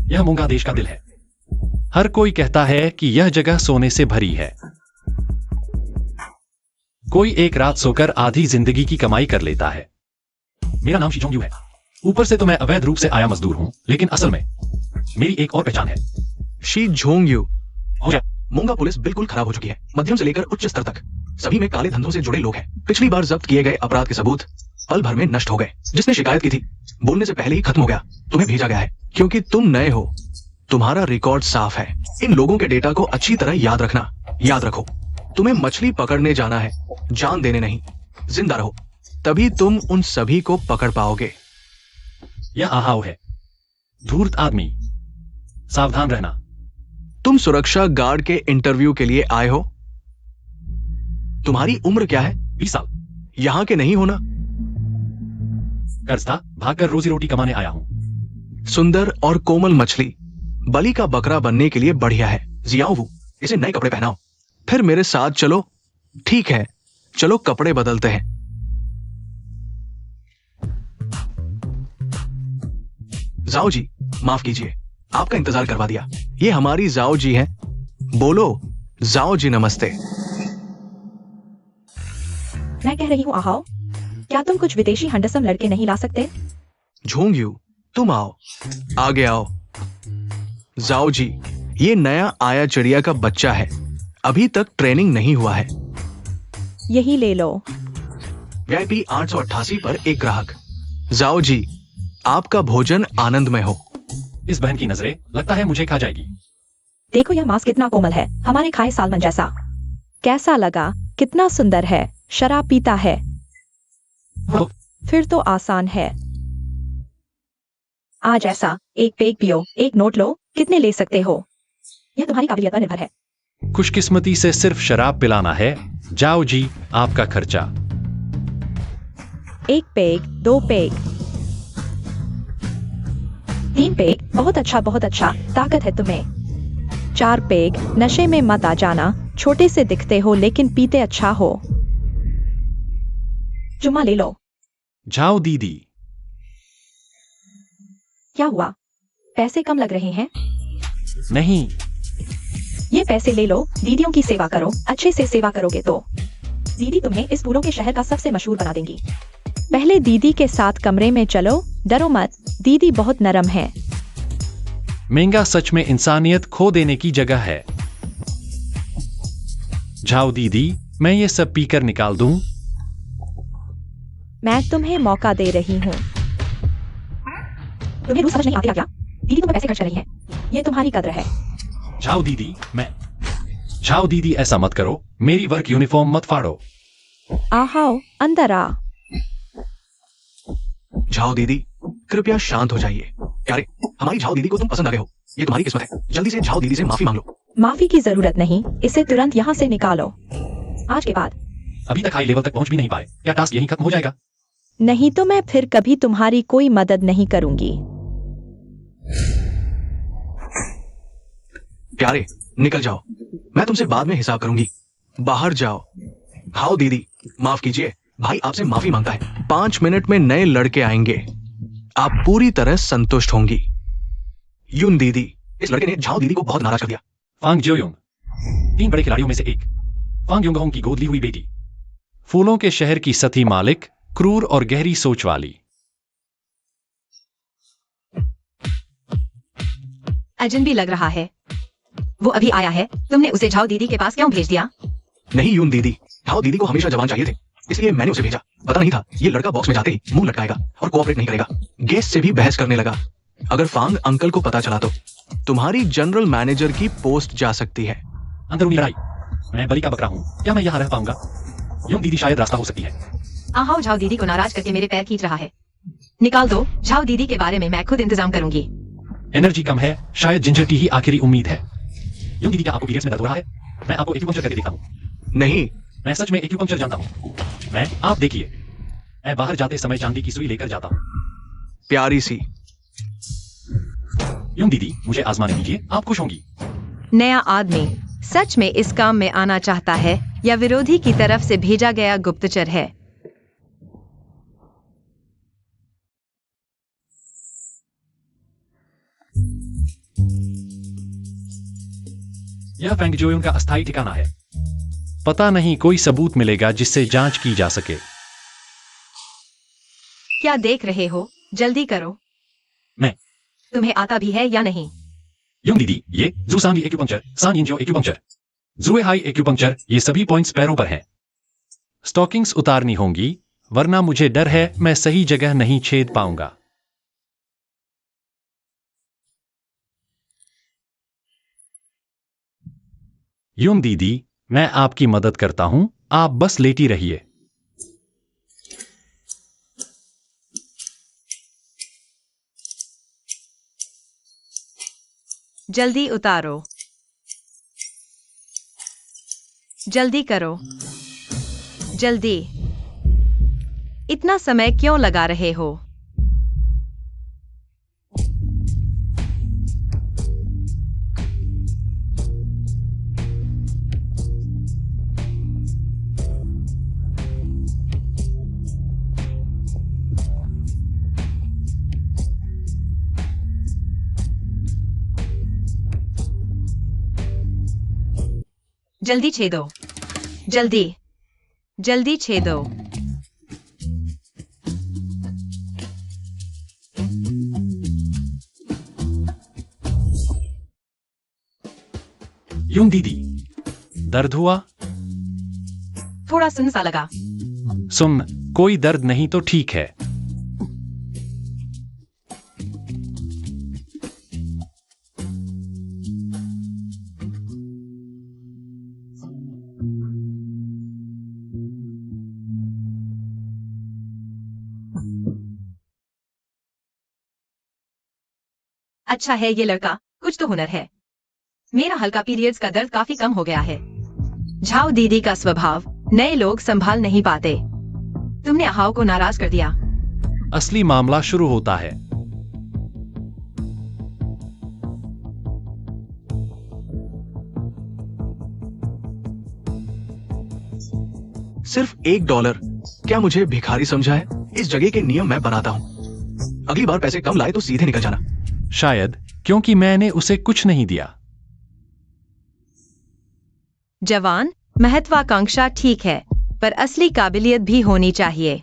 यह मूंगा देश का दिल है। हर कोई कहता है कि यह जगह सोने से भरी है। कोई एक रात सोकर आधी जिंदगी की कमाई कर लेता है। मेरा नाम शी जोंग यू है। ऊपर से तो मैं अवैध रूप से आया मजदूर हूं, लेकिन असल में मेरी एक और पहचान है। She Jong you. हो मूंगा पुलिस बिल्कुल खराब हो चुकी है, मध्यम से लेकर उच्च स्तर तक। सभी में काले धंधों से जुड़े लोग हैं। पिछली बार जब्त किए गए अपराध के सबूत पल भर में नष्ट हो गए। जिसने शिकायत की थी बोलने से पहले ही खत्म हो गया। तुम्हें भेजा गया है क्योंकि तुम नए हो। तुम्हारा रिकॉर्ड साफ है। इन लोगों के डेटा को अच्छी तरह याद रखना। याद रखो, तुम्हें मछली पकड़ने जाना है, जान देने नहीं। जिंदा रहो, तभी तुम उन सभी को पकड़ पाओगे। यह आहाव है। धूर्त आदमी, सावधान रहना। तुम सुरक्षा गार्ड के इंटरव्यू के लिए आए हो। तुम्हारी उम्र क्या है? 20 साल। यहां के नहीं होना। कर्ज था, भागकर रोजी रोटी कमाने आया हूं। सुंदर और कोमल मछली बलि का बकरा बनने के लिए बढ़िया है। जियाओ वो, इसे नए कपड़े पहनाओ। फिर मेरे साथ चलो। ठीक है, चलो कपड़े बदलते हैं। जाओ जी, माफ कीजिए, आपका इंतजार करवा दिया। ये हमारी जाओ जी हैं। बोलो जाओ जी नमस्ते। मैं कह रही हूँ आहाओ, क्या तुम कुछ विदेशी हंडसम लड़के नहीं ला सकते? झोंग यू, तुम आओ, आगे आओ। जाओ जी, ये नया आया चिड़िया का बच्चा है। अभी तक ट्रेनिंग नहीं हुआ है। यही ले लो। VIP 888 पर एक ग्राहक। जाओ जी, आपका भोजन आनंदमय हो। इस बहन की नजरें लगता है मुझे खा जाएगी। देखो यह मांस कितना कोमल है, हमारे खाए सालमन जैसा। कैसा लगा? कितना सुंदर है। शराब पीता है? फिर तो आसान है। आज ऐसा एक पेग पियो, एक नोट लो। कितने ले सकते हो? यह तुम्हारी काबिलियत पर निर्भर है। खुशकिस्मती से सिर्फ शराब पिलाना है। जाओ जी, आपका खर्चा। 1 पेग, 2 पेग, 3 पेग। बहुत अच्छा, बहुत अच्छा, ताकत है तुम्हें। 4 पेग। नशे में मत आ जाना। छोटे से दिखते हो लेकिन पीते अच्छा हो। चुम्मा ले लो। जाओ दीदी। क्या हुआ? पैसे कम लग रहे हैं? नहीं, ये पैसे ले लो, दीदियों की सेवा करो। अच्छे से सेवा करोगे तो दीदी तुम्हें इस फूलों के शहर का सबसे मशहूर बना देंगी। पहले दीदी के साथ कमरे में चलो। डरो मत, दीदी बहुत नरम है। महंगा सच में इंसानियत खो देने की जगह है। जाओ दीदी, मैं ये सब पीकर निकाल दूं। मैं तुम्हें मौका दे रही हूँ। तुम्हें रूस समझ नहीं आती क्या? दीदी तुम पे पैसे खर्च कर रही है। ये तुम्हारी कद्र है। जाओ दीदी, जाओ दीदी, ऐसा मत करो। मेरी वर्क यूनिफॉर्म मत फाड़ो। आहाओ, अंदर आ। जाओ दीदी, कृपया शांत हो जाइए। प्यारे, हमारी झाओ दीदी को तुम पसंद आ गए हो। ये तुम्हारी किस्मत है। जल्दी से झाओ दीदी से माफी मांग लो। माफी की जरूरत नहीं, इसे तुरंत यहाँ से निकालो। आज के बाद। अभी तक हाई लेवल तक पहुंच भी नहीं पाए। क्या टास्क यहीं खत्म हो जाएगा? नहीं तो मैं फिर कभी तुम्हारी कोई मदद नहीं करूंगी। प्यारे, निकल जाओ। मैं तुमसे बाद में हिसाब करूंगी। बाहर जाओ। हाओ दीदी, माफ कीजिए, भाई आपसे माफी मांगता है। 5 मिनट में नए लड़के आएंगे। आप पूरी तरह संतुष्ट होंगी। यून दीदी, इस लड़के ने झाओ दीदी को बहुत नाराज कर दिया। फांग जियोयुंग, 3 बड़े खिलाड़ियों में से एक। फांग युंगहोंग की गोद ली हुई बेटी। फूलों के शहर की सती मालिक, क्रूर और गहरी सोच वाली। अजनबी लग रहा है। वो अभी आया है। तुमने उसे झाओ दीदी के पास क्यों भेज दिया? नहीं यून दीदी, झाओ दीदी को हमेशा जवान चाहिए थे, इसलिए मैंने उसे भेजा। पता नहीं था ये लड़का बॉक्स में जाते ही मुंह लटकाएगा और कोऑपरेट नहीं करेगा। गेस्ट से भी बहस करने लगा। अगर फांग अंकल को पता चला तो तुम्हारी जनरल मैनेजर की पोस्ट जा सकती है। अंदरूनी लड़ाई। मैं बलि का बकरा हूं, क्या मैं यहाँ रह पाऊंगा? यूं दीदी शायद रास्ता हो सकती है। आहाओ झाओ दीदी को नाराज करके मेरे पैर खींच रहा है। निकाल दो। झाओ दीदी के बारे में मैं खुद इंतजाम करूंगी। एनर्जी कम है, शायद जिंजर टी ही आखिरी उम्मीद है। यूं दीदी, क्या आपको पीरियड्स में दर्द हो रहा है? मैं आपको एक्यूपंक्चर करके देखता हूँ। नहीं, मैं सच में एक्यूपंक्चर जानता हूँ। आप देखिए, मैं बाहर जाते समय चांदी की सुई लेकर जाता हूँ। प्यारी सी। यूं दीदी, मुझे आजमाने दीजिए, आप खुश होंगी। नया आदमी सच में इस काम में आना चाहता है या विरोधी की तरफ से भेजा गया गुप्तचर है? यह फेंगजोयों का अस्थायी ठिकाना है। पता नहीं कोई सबूत मिलेगा जिससे जांच की जा सके। क्या देख रहे हो? जल्दी करो। मैं तुम्हें आता भी है या नहीं? युंग दीदी, ये जूसांगी एक्यूपंक्चर, सान इंजो एक्यूपंक्चर, जुए हाई एक्यूपंक्चर, ये सभी पॉइंट्स पैरों पर हैं। स्टॉकिंग्स उतारनी होंगी, वरना मुझे डर है मैं सही जगह नहीं छेद पाऊंगा। युंग दीदी, मैं आपकी मदद करता हूं, आप बस लेटी रहिए। जल्दी उतारो। जल्दी करो। जल्दी। इतना समय क्यों लगा रहे हो? जल्दी छेदो। जल्दी। जल्दी छेदो। युंग दीदी, दर्द हुआ? थोड़ा सुन सा लगा। सुन, कोई दर्द नहीं तो ठीक है। अच्छा है ये लड़का, कुछ तो हुनर है। मेरा हल्का पीरियड्स का दर्द काफी कम हो गया है। झाओ दीदी का स्वभाव नए लोग संभाल नहीं पाते। तुमने हाओ को नाराज कर दिया। असली मामला शुरू होता है। सिर्फ $1। क्या मुझे भिखारी समझा है? इस जगह के नियम मैं बनाता हूँ। अगली बार पैसे कम लाए तो सीधे निकल जाना। शायद क्योंकि मैंने उसे कुछ नहीं दिया। जवान, महत्वाकांक्षा ठीक है, पर असली काबिलियत भी होनी चाहिए।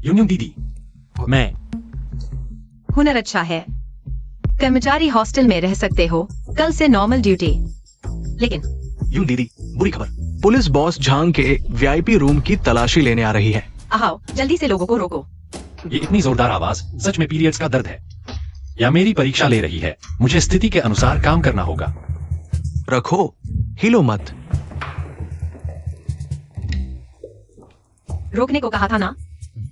युंग दीदी, मैं हुनर अच्छा है। कर्मचारी हॉस्टल में रह सकते हो, कल से नॉर्मल ड्यूटी। लेकिन यूं दीदी, बुरी खबर, पुलिस बॉस झांग के वीआईपी रूम की तलाशी लेने आ रही है। आओ, जल्दी से लोगों को रोको। ये इतनी जोरदार आवाज सच में पीरियड्स का दर्द है या मेरी परीक्षा ले रही है? मुझे स्थिति के अनुसार काम करना होगा। रखो, हिलो मत। रोकने को कहा था ना।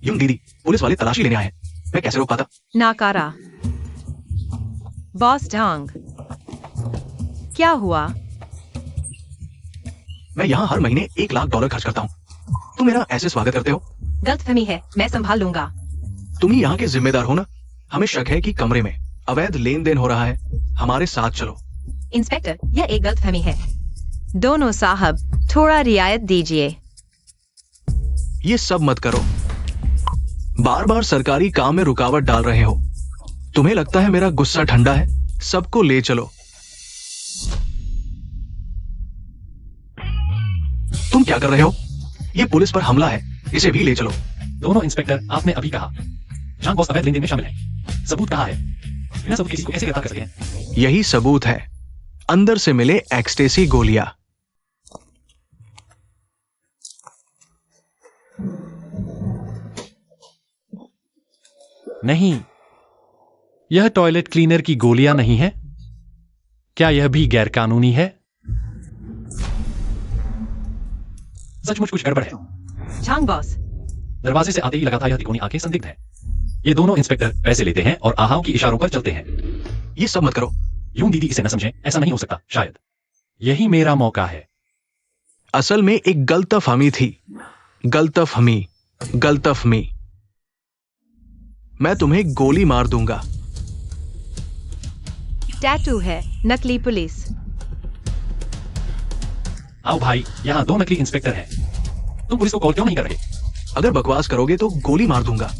यूं दीदी, पुलिस वाले तलाशी लेने आए हैं, मैं कैसे रोक पाता? नाकारा। बॉस झांग, क्या हुआ? मैं यहाँ हर महीने $1 लाख खर्च करता हूँ। तुम मेरा ऐसे स्वागत करते हो? गलतफहमी है, मैं संभाल लूंगा। तुम ही यहाँ के जिम्मेदार हो ना? हमें शक है कि कमरे में अवैध लेन देन हो रहा है। हमारे साथ चलो। इंस्पेक्टर, यह एक गलतफहमी है। दोनों साहब, थोड़ा रियायत दीजिए। ये सब मत करो। बार बार सरकारी काम में रुकावट डाल रहे हो। तुम्हें लगता है मेरा गुस्सा ठंडा है? सबको ले चलो। तुम क्या कर रहे हो? ये पुलिस पर हमला है, इसे भी ले चलो। दोनों इंस्पेक्टर, आपने अभी कहा झांग बॉस अवैध लेनदेन में शामिल है। सबूत कहाँ है? बिना सबूत किसी को कैसे गिरफ्तार कर सकते हैं? यही सबूत है। अंदर से मिले एक्सटेसी गोलियां। नहीं, यह टॉयलेट क्लीनर की गोलियां नहीं है। क्या यह भी गैरकानूनी है? सचमुच कुछ गड़बड़ है। झांग बॉस, दरवाजे से आते ही लगा था यह तिकोनी आंखें संदिग्ध है। ये दोनों इंस्पेक्टर पैसे लेते हैं और आहाव की इशारों पर चलते हैं। ये सब मत करो। यूं दीदी इसे न समझें, ऐसा नहीं हो सकता। शायद यही मेरा मौका है। असल में एक गलतफहमी थी। गलतफहमी। मैं तुम्हें गोली मार दूंगा। टैटू है, नकली पुलिस। आओ भाई, यहाँ 2 नकली इंस्पेक्टर हैं। तुम पुलिस को कॉल क्यों नहीं कर रहे? अगर बकवास करोगे तो गोली मार दूंगा,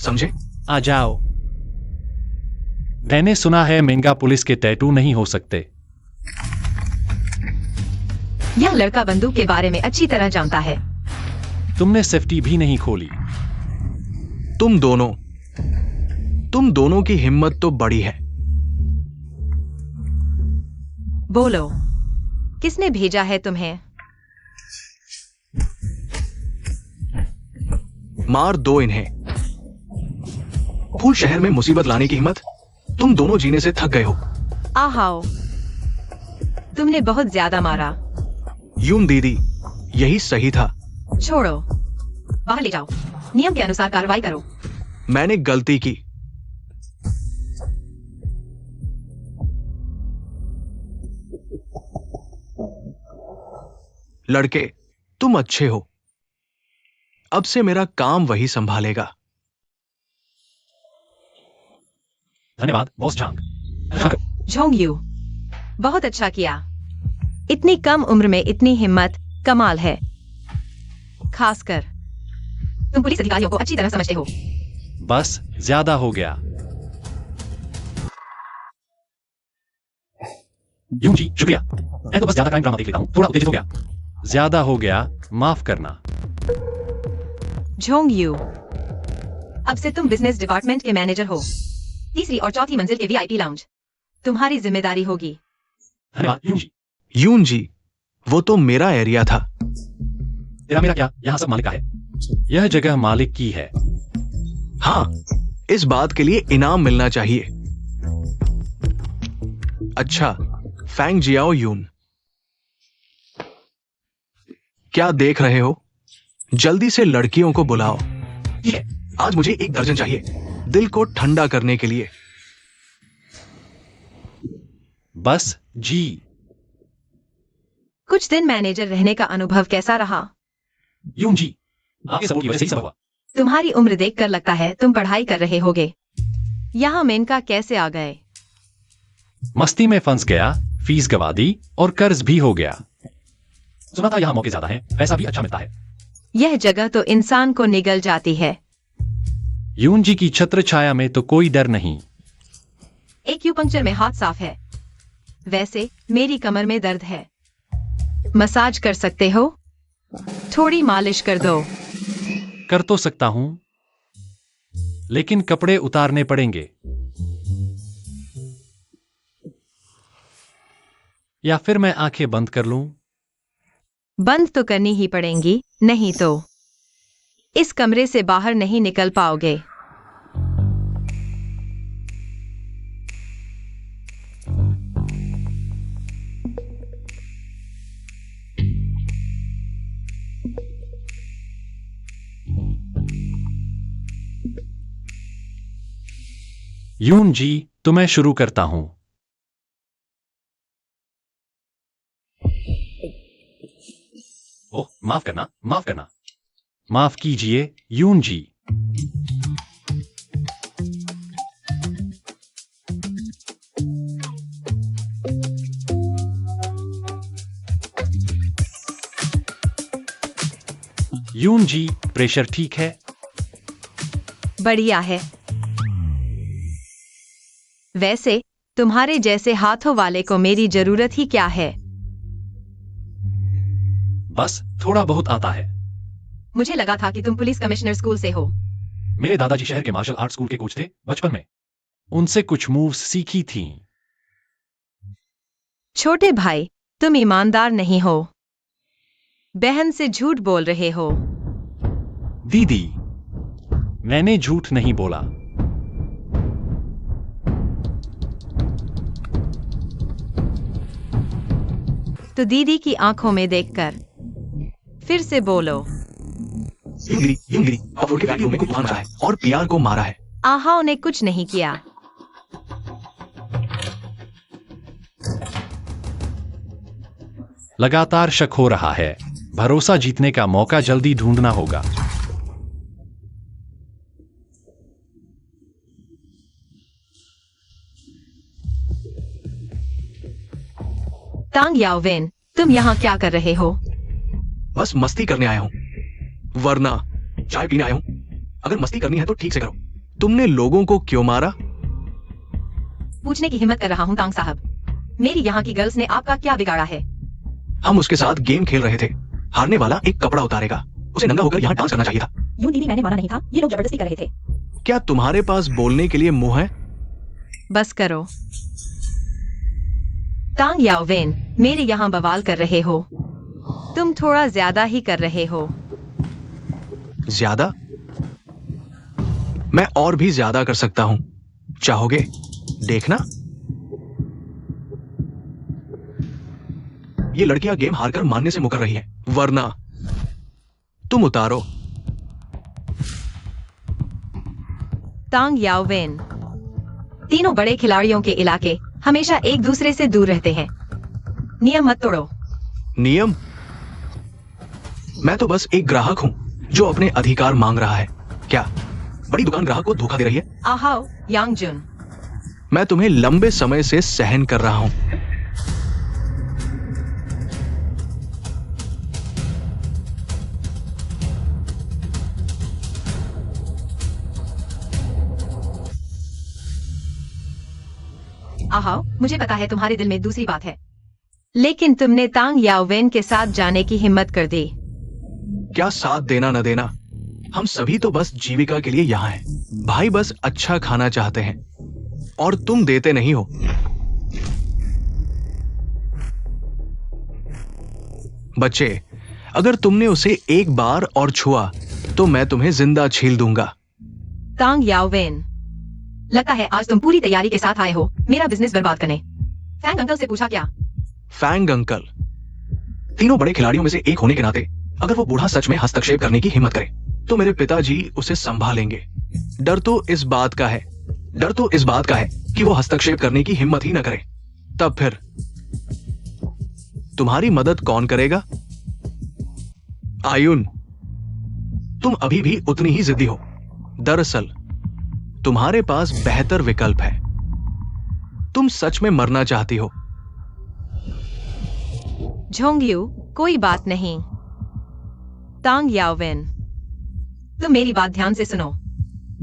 समझे? आ जाओ। मैंने सुना है मेंगा पुलिस के टैटू नहीं हो सकते। यह लड़का बंदूक के बारे में अच्छी तरह जानता है। तुमने सेफ्टी भी नहीं खोली। तुम दोनों की हिम्मत तो बड़ी है। बोलो, किसने भेजा है तुम्हें? मार दो इन्हें। फूल शहर में मुसीबत लाने की हिम्मत? तुम दोनों जीने से थक गए हो। आओ, तुमने बहुत ज्यादा मारा। यून दीदी, यही सही था। छोड़ो, बाहर ले जाओ। नियम के अनुसार कार्रवाई करो। मैंने गलती की। लड़के, तुम अच्छे हो। अब से मेरा काम वही संभालेगा। धन्यवाद बॉस झांग। झोंग यू, बहुत अच्छा किया। इतनी कम उम्र में इतनी हिम्मत कमाल है। खासकर तुम पुलिस अधिकारियों को अच्छी तरह समझते हो। बस ज्यादा हो गया। यूं जी शुक्रिया। मैं तो बस ज्यादा क्राइम ड्रामा देख लेता हूं, थोड़ा उत्तेजित हो गया। ज्यादा हो गया, माफ करना। झोंग यू, अब से तुम बिजनेस डिपार्टमेंट के मैनेजर हो। तीसरी और चौथी मंजिल के वीआईपी लाउंज तुम्हारी जिम्मेदारी होगी। धन्यवाद यूं जी। यून जी, वो तो मेरा एरिया था। तेरा मेरा क्या, यहां सब मालिक का है। यह जगह मालिक की है। हाँ, इस बात के लिए इनाम मिलना चाहिए। अच्छा, फैंग जियाओ यून, क्या देख रहे हो? जल्दी से लड़कियों को बुलाओ। ठीक है। आज मुझे 1 दर्जन चाहिए, दिल को ठंडा करने के लिए। बस जी। कुछ दिन मैनेजर रहने का अनुभव कैसा रहा? यूं जी, आपके सपोर्ट की वजह से ही सब हुआ। तुम्हारी उम्र देखकर लगता है तुम पढ़ाई कर रहे होगे। यहाँ मेनका कैसे आ गए? मस्ती में फंस गया, फीस गवा दी और कर्ज भी हो गया। सुना था यहाँ मौके ज्यादा हैं, पैसा भी अच्छा मिलता है। यह जगह तो इंसान को निगल जाती है। यून जी की छत्र छाया में तो कोई डर नहीं। एक्यूपंक्चर में हाथ साफ है। वैसे मेरी कमर में दर्द है। मसाज कर सकते हो? थोड़ी मालिश कर दो। कर तो सकता हूं, लेकिन कपड़े उतारने पड़ेंगे। या फिर मैं आंखें बंद कर लूं? बंद तो करनी ही पड़ेंगी, नहीं तो इस कमरे से बाहर नहीं निकल पाओगे। यून जी, तो मैं शुरू करता हूं। ओह, माफ करना, माफ करना। माफ कीजिए यून जी। यून जी, प्रेशर ठीक है? बढ़िया है। वैसे तुम्हारे जैसे हाथों वाले को मेरी जरूरत ही क्या है? बस थोड़ा बहुत आता है। मुझे लगा था कि तुम पुलिस कमिश्नर स्कूल से हो। मेरे दादाजी शहर के मार्शल आर्ट स्कूल के कोच थे बचपन में। उनसे कुछ मूव्स सीखी थी। छोटे भाई, तुम ईमानदार नहीं हो। बहन से झूठ बोल रहे हो। दीदी, मैंने झूठ नहीं बोला। तो दीदी की आंखों में देखकर फिर से बोलो। यूंगली, ऑफरोड के बैटलों में कुछ मारा है और पीआर को मारा है। आहाओ ने कुछ नहीं किया। लगातार शक हो रहा है। भरोसा जीतने का मौका जल्दी ढूंढना होगा। तांग याओवेन, तुम यहाँ क्या कर रहे हो? बस मस्ती करने आया हूं, वरना चाय पीने आया हूं। अगर मस्ती करनी है तो ठीक से करो। तुमने लोगों को क्यों मारा? पूछने की हिम्मत कर रहा हूँ तांग साहब, मेरी यहाँ की गर्ल्स ने आपका क्या बिगाड़ा है? हम उसके साथ गेम खेल रहे थे। हारने वाला एक कपड़ा उतारेगा। उसे नंगा होकर यहाँ डांस करना चाहिए था। यूं दीदी मैंने माना नहीं था, ये लोग जबरदस्ती कर रहे थे। क्या तुम्हारे पास बोलने के लिए मुंह है? बस करो। तांग याओवेन, मेरे यहाँ बवाल कर रहे हो। तुम थोड़ा ज्यादा ही कर रहे हो। ज्यादा? मैं और भी ज्यादा कर सकता हूं। चाहोगे देखना? ये लड़कियां गेम हारकर मानने से मुकर रही हैं, वरना तुम उतारो। तांग याओवेन, तीनों बड़े खिलाड़ियों के इलाके हमेशा एक दूसरे से दूर रहते हैं। नियम मत तोड़ो। नियम? मैं तो बस एक ग्राहक हूं जो अपने अधिकार मांग रहा है। क्या बड़ी दुकान ग्राहक को धोखा दे रही है? आहाओ यांगजुन, मैं तुम्हें लंबे समय से सहन कर रहा हूं। आहाओ, मुझे पता है तुम्हारे दिल में दूसरी बात है, लेकिन तुमने तांग याओवेन के साथ जाने की हिम्मत कर दी। क्या साथ देना न देना, हम सभी तो बस जीविका के लिए यहाँ हैं। भाई बस अच्छा खाना चाहते हैं और तुम देते नहीं हो। बच्चे, अगर तुमने उसे एक बार और छुआ तो मैं तुम्हें जिंदा छील दूंगा। तांग याओवेन, लगता है आज तुम पूरी तैयारी के साथ आए हो मेरा बिजनेस बर्बाद करने। फैंग अंकल से पूछा क्या? Fang uncle? तीनों बड़े खिलाड़ियों में से एक होने के नाते अगर वो बूढ़ा सच में हस्तक्षेप करने की हिम्मत करे तो मेरे पिताजी उसे संभालेंगे। डर तो इस बात का है कि वो हस्तक्षेप करने की हिम्मत ही न करे। तब फिर तुम्हारी मदद कौन करेगा? आयुन, तुम अभी भी उतनी ही जिद्दी हो। दरअसल तुम्हारे पास बेहतर विकल्प है। तुम सच में मरना चाहती हो। झोंगयू, कोई बात नहीं। तांग याओवेन, तुम मेरी बात ध्यान से सुनो।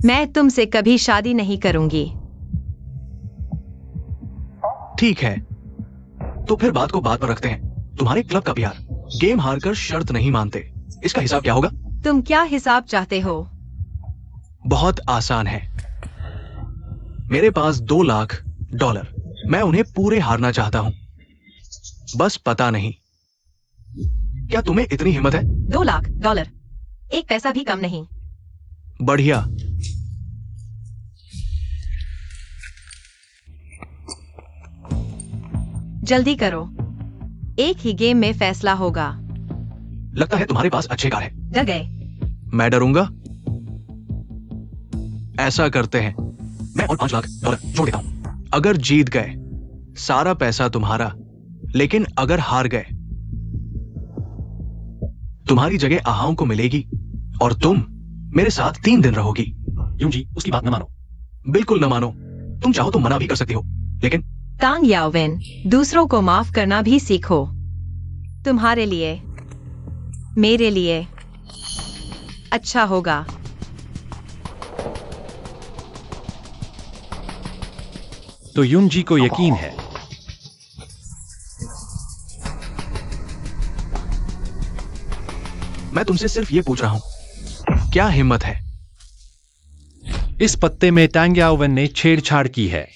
मैं तुमसे कभी शादी नहीं करूंगी। ठीक है, तो फिर बात को बात पर रखते हैं। तुम्हारे क्लब का प्यार गेम हारकर शर्त नहीं मानते। इसका हिसाब क्या होगा? तुम क्या हिसाब चाहते हो? बहुत आसान है। मेरे पास $2 लाख। मैं उन्हें पूरे हारना चाहता हूं। बस पता नहीं क्या तुम्हें इतनी हिम्मत है? $2 लाख, एक पैसा भी कम नहीं। बढ़िया। जल्दी करो, एक ही गेम में फैसला होगा। लगता है तुम्हारे पास अच्छे कार है। डर गए? मैं डरूंगा? ऐसा करते हैं, मैं और $5 लाख जोड़ देता हूं। अगर जीत गए सारा पैसा तुम्हारा, लेकिन अगर हार गए तुम्हारी जगह आहाओं को मिलेगी और तुम मेरे साथ 3 दिन रहोगी। यूं जी, उसकी बात न मानो। बिल्कुल न मानो। तुम चाहो तो मना भी कर सकती हो, लेकिन तांग याओवेन, दूसरों को माफ करना भी सीखो। तुम्हारे लिए, मेरे लिए अच्छा होगा। तो यून जी को यकीन है। मैं तुमसे सिर्फ ये पूछ रहा हूं, क्या हिम्मत है? इस पत्ते में तांग याओवेन ने छेड़छाड़ की है।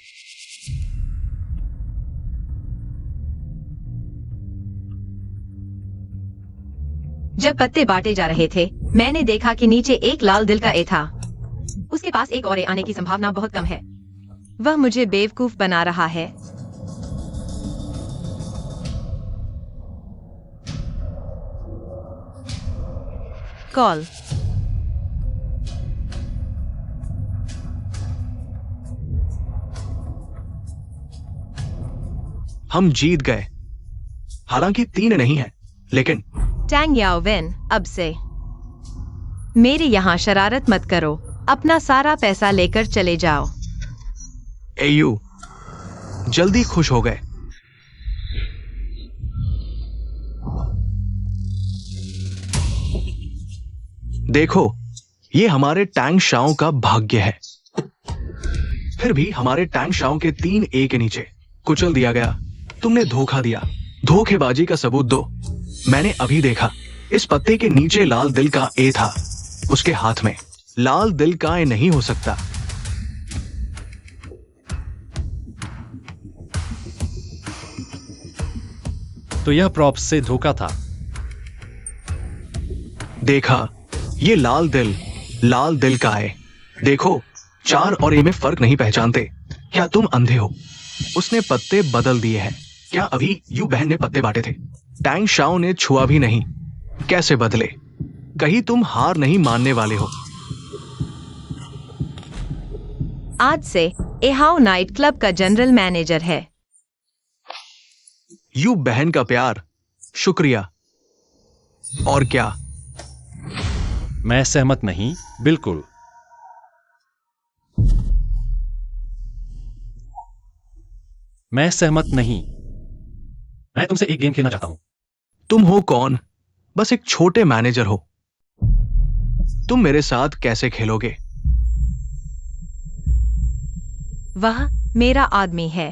जब पत्ते बांटे जा रहे थे, मैंने देखा कि नीचे एक लाल दिल का ए था। उसके पास एक और ए आने की संभावना बहुत कम है। वह मुझे बेवकूफ बना रहा है। कॉल। हम जीत गए। हालांकि 3 नहीं है, लेकिन टैंग याओवेन, अब से मेरे यहाँ शरारत मत करो। अपना सारा पैसा लेकर चले जाओ। एयू, जल्दी खुश हो गए। देखो, ये हमारे टैंग शाओ का भाग्य है। फिर भी हमारे टैंग शाओ के 3A के नीचे कुचल दिया गया। तुमने धोखा दिया। धोखेबाजी का सबूत दो। मैंने अभी देखा, इस पत्ते के नीचे लाल दिल का ए था, उसके हाथ में। लाल दिल का ए नहीं हो सकता। तो यह प्रॉप्स से धोखा था। देखा, ये लाल दिल का है। देखो, 4 और ए में फर्क नहीं पहचानते। क्या तुम अंधे हो? उसने पत्ते बदल दिए हैं। क्या अभी यू बहन ने पत्ते बांटे थे? टैंग शाओ ने छुआ भी नहीं। कैसे बदले? कहीं तुम हार नहीं मानने वाले हो? आज से एहाओ नाइट क्लब का जनरल मैनेजर है। यू बहन का प्यार, शुक्रिया। और क्या? मैं सहमत नहीं, बिल्कुल। मैं सहमत नहीं। मैं तुमसे एक गेम खेलना चाहता हूं। तुम हो कौन? बस एक छोटे मैनेजर हो। तुम मेरे साथ कैसे खेलोगे? वह मेरा आदमी है।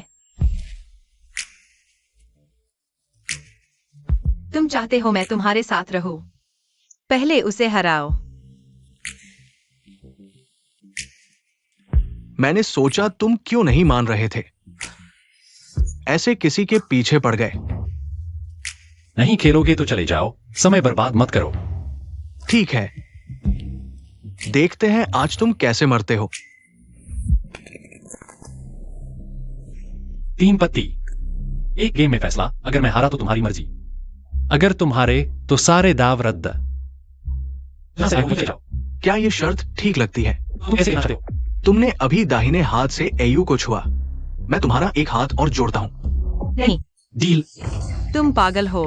तुम चाहते हो मैं तुम्हारे साथ रहूं? पहले उसे हराओ। मैंने सोचा तुम क्यों नहीं मान रहे थे। ऐसे किसी के पीछे पड़ गए। नहीं खेलोगे तो चले जाओ, समय बर्बाद मत करो। ठीक है, देखते हैं आज तुम कैसे मरते हो। 3 पत्ती, एक गेम में फैसला। अगर मैं हारा तो तुम्हारी मर्जी, अगर तुम हारे तो सारे दाव रद्द। चले जाओ। क्या ये शर्त ठीक लगती है? तुम कैसे खेलना चाहते हो? तुमने अभी दाहिने हाथ से एयू को छुआ। मैं तुम्हारा एक हाथ और जोड़ता हूं। नहीं, डील। तुम पागल हो।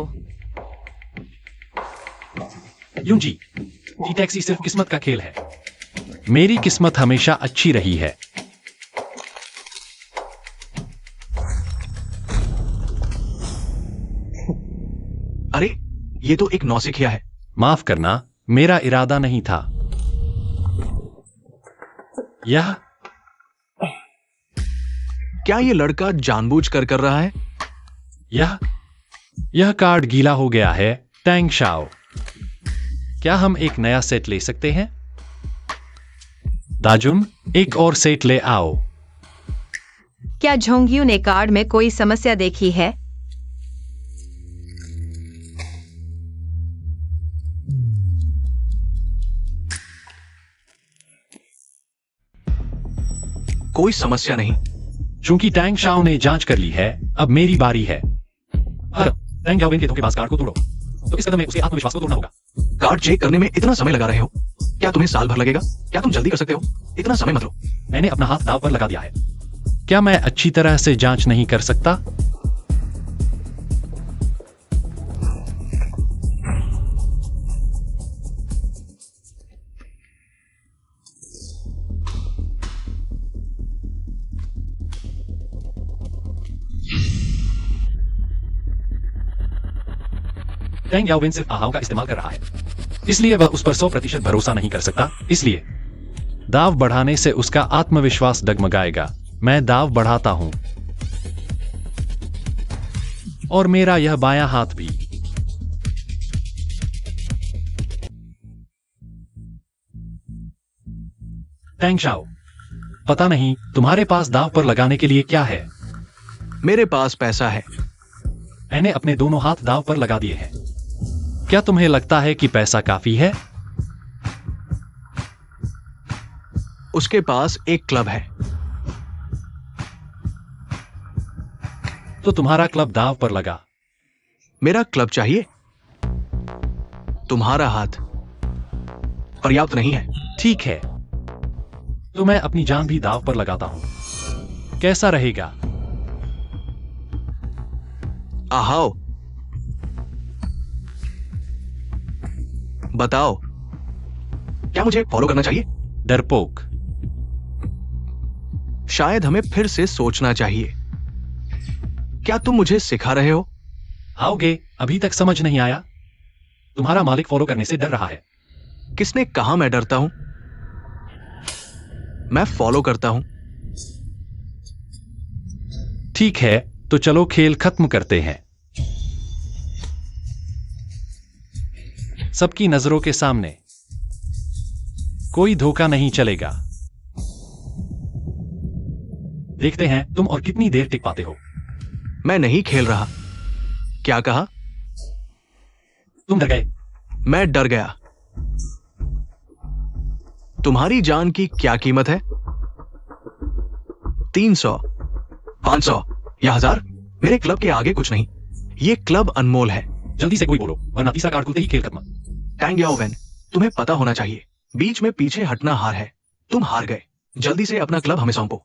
यूंजी, ये टैक्सी सिर्फ किस्मत का खेल है। मेरी किस्मत हमेशा अच्छी रही है। अरे, ये तो एक नौसिखिया है। माफ करना, मेरा इरादा नहीं था। यह क्या ये लड़का जानबूझकर कर रहा है? यह कार्ड गीला हो गया है। टैंग शाओ, क्या हम एक नया सेट ले सकते हैं? दाजुन, एक और सेट ले आओ। क्या झोंगियू ने कार्ड में कोई समस्या देखी है? कोई समस्या नहीं। चूंकि टैंग शाओ ने जांच कर ली है, अब मेरी बारी है। टैंग याओविन के धोखेबाज कार्ड को तोड़ो। तो इस कदम में उसे आत्मविश्वास को तोड़ना होगा। कार्ड चेक करने में इतना समय लगा रहे हो? क्या तुम्हें साल भर लगेगा? क्या तुम जल्दी कर सकते हो? इतना समय मत लो। मैंने अपना हाथ दांव पर लगा दिया है। क्या मैं अच्छी तरह से जांच नहीं कर सकता? टैंग याओविन सिर्फ आहाओ का इस्तेमाल कर रहा है, इसलिए वह उस पर 100% भरोसा नहीं कर सकता। इसलिए दाव बढ़ाने से उसका आत्मविश्वास डगमगाएगा। मैं दाव बढ़ाता हूं, और मेरा यह बायां हाथ भी। टैंग शाओ, पता नहीं तुम्हारे पास दाव पर लगाने के लिए क्या है। मेरे पास पैसा है। मैंने अपने दोनों हाथ दाव पर लगा दिए हैं। क्या तुम्हें लगता है कि पैसा काफी है? उसके पास एक क्लब है। तो तुम्हारा क्लब दाव पर लगा। मेरा क्लब चाहिए। तुम्हारा हाथ पर्याप्त नहीं है। ठीक है, तो मैं अपनी जान भी दाव पर लगाता हूं। कैसा रहेगा? आहाओ, बताओ, क्या मुझे फॉलो करना चाहिए? डरपोक, शायद हमें फिर से सोचना चाहिए। क्या तुम मुझे सिखा रहे हो? आओगे? अभी तक समझ नहीं आया? तुम्हारा मालिक फॉलो करने से डर रहा है। किसने कहा मैं डरता हूं? मैं फॉलो करता हूं। ठीक है, तो चलो खेल खत्म करते हैं। सबकी नजरों के सामने। कोई धोखा नहीं चलेगा। देखते हैं तुम और कितनी देर टिक पाते हो। मैं नहीं खेल रहा। क्या कहा? तुम डर गए। मैं डर गया। तुम्हारी जान की क्या कीमत है? 300, 500 या 1000? मेरे क्लब के आगे कुछ नहीं। ये क्लब अनमोल है। जल्दी से कोई बोलो, वरना तीसरा कार्ड खुलते ही खेल खत्म। टैंग याओ वैन, तुम्हें पता होना चाहिए, बीच में पीछे हटना हार है। तुम हार गए। जल्दी से अपना क्लब हमें सौंपो।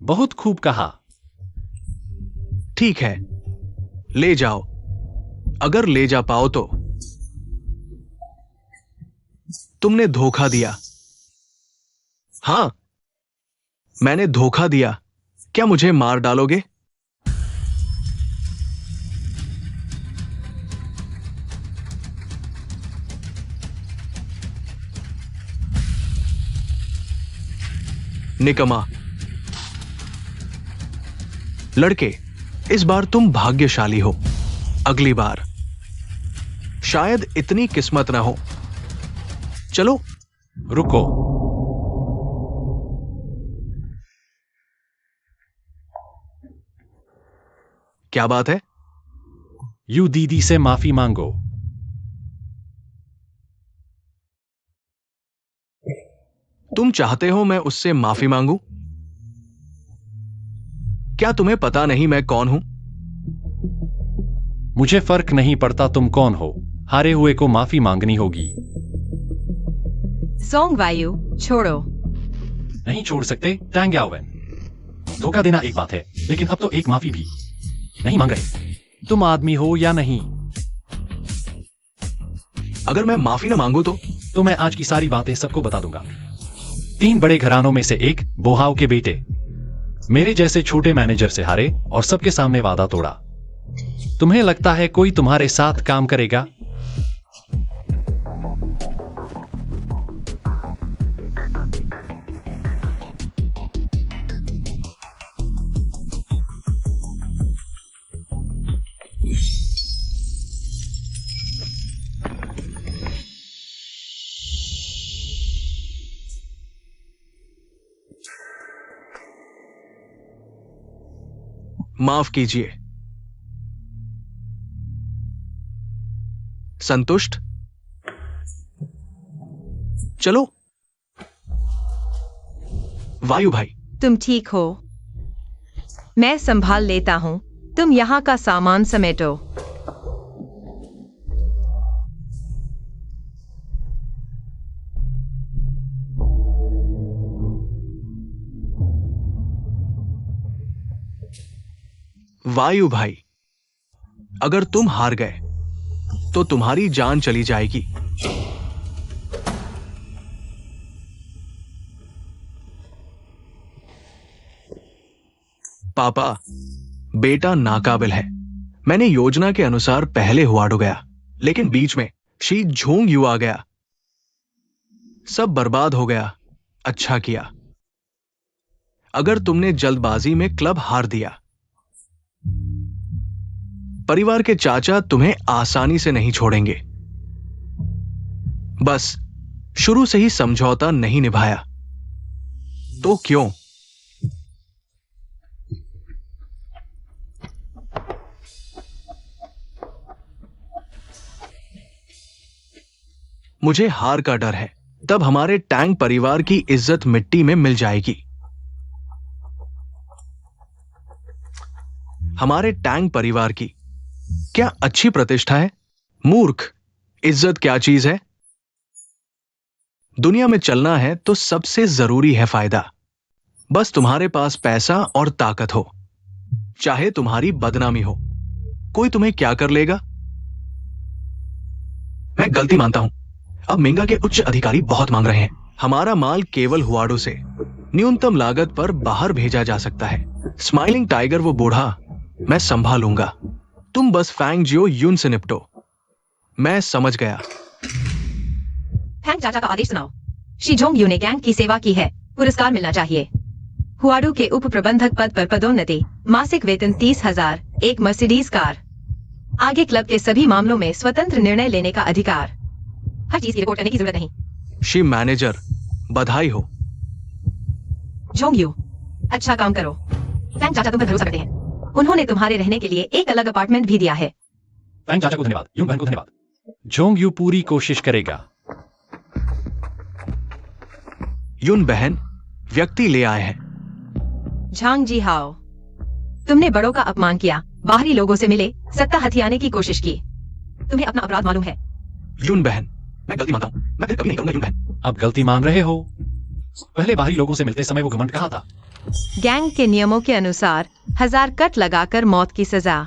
बहुत खूब कहा। ठीक है, ले जाओ। अगर ले जा पाओ तो। तुमने धोखा दिया। हाँ, मैंने धोखा दिया। क्या मुझे मार डालोगे? निकमा। लड़के, इस बार तुम भाग्यशाली हो। अगली बार शायद इतनी किस्मत ना हो। चलो। रुको। क्या बात है? यू दीदी से माफी मांगो। तुम चाहते हो मैं उससे माफी मांगू? क्या तुम्हें पता नहीं मैं कौन हूं? मुझे फर्क नहीं पड़ता तुम कौन हो। हारे हुए को माफी मांगनी होगी। सोंग वायु, छोड़ो। नहीं छोड़ सकते टैंग याओ वैन। धोखा देना एक बात है, लेकिन अब तो एक माफी भी नहीं मांग रहे। तुम आदमी हो या नहीं? अगर मैं माफी ना मांगू तो मैं आज की सारी बातें सबको बता दूंगा। 3 बड़े घरानों में से एक, बोहाव के बेटे, मेरे जैसे छोटे मैनेजर से हारे और सबके सामने वादा तोड़ा। तुम्हें लगता है कोई तुम्हारे साथ काम करेगा? माफ कीजिए। संतुष्ट? चलो। वायु भाई, तुम ठीक हो? मैं संभाल लेता हूं। तुम यहां का सामान समेटो। वायु भाई, अगर तुम हार गए तो तुम्हारी जान चली जाएगी। पापा, बेटा नाकाबिल है। मैंने योजना के अनुसार पहले हुआडो गया, लेकिन बीच में शी झोंग यू आ गया। सब बर्बाद हो गया। अच्छा किया। अगर तुमने जल्दबाजी में क्लब हार दिया। परिवार के चाचा तुम्हें आसानी से नहीं छोड़ेंगे। बस शुरू से ही समझौता नहीं निभाया तो क्यों? मुझे हार का डर है। तब हमारे टैंग परिवार की इज्जत मिट्टी में मिल जाएगी। हमारे टैंग परिवार की क्या अच्छी प्रतिष्ठा है। मूर्ख, इज्जत क्या चीज है? दुनिया में चलना है तो सबसे जरूरी है फायदा। बस तुम्हारे पास पैसा और ताकत हो, चाहे तुम्हारी बदनामी हो, कोई तुम्हें क्या कर लेगा? मैं गलती मानता हूं। अब मेंगा के उच्च अधिकारी बहुत मांग रहे हैं। हमारा माल केवल हुआडो से न्यूनतम लागत पर बाहर भेजा जा सकता है। स्माइलिंग टाइगर वो बूढ़ा मैं संभालूंगा। तुम बस फैंग जियो यून से निपटो। मैं समझ गया। फैंग चाचा का आदेश सुनाओ। शी झोंग यू ने गैंग की सेवा की है, पुरस्कार मिलना चाहिए। हुआडू के उप प्रबंधक पद पर पदोन्नति, मासिक वेतन 30,000, एक मर्सिडीज कार, आगे क्लब के सभी मामलों में स्वतंत्र निर्णय लेने का अधिकार। हर चीज की रिपोर्ट करने की जरूरत नहीं। शी मैनेजर, बधाई हो। जोंग यू, अच्छा काम करो। फैंग चाचा तुम पर भरोसा करते हैं। उन्होंने तुम्हारे रहने के लिए एक अलग अपार्टमेंट भी दिया है। फैंग चाचा को धन्यवाद, यून बहन को धन्यवाद। जोंग यू पूरी कोशिश करेगा। यून बहन व्यक्ति ले आए हैं। झांग जी हाओ, तुमने बड़ों का अपमान किया, बाहरी लोगों से मिले, सत्ता हथियाने की कोशिश की। तुम्हें अपना अपराध मालूम है। यून बहन, मैं गलती मानता हूँ, मैं फिर कभी नहीं करूंगा यून बहन। अब गलती मान रहे हो? पहले बाहरी लोगों से मिलते समय वो घमंड कहाँ था? गैंग के नियमों के अनुसार 1000 कट लगाकर मौत की सजा।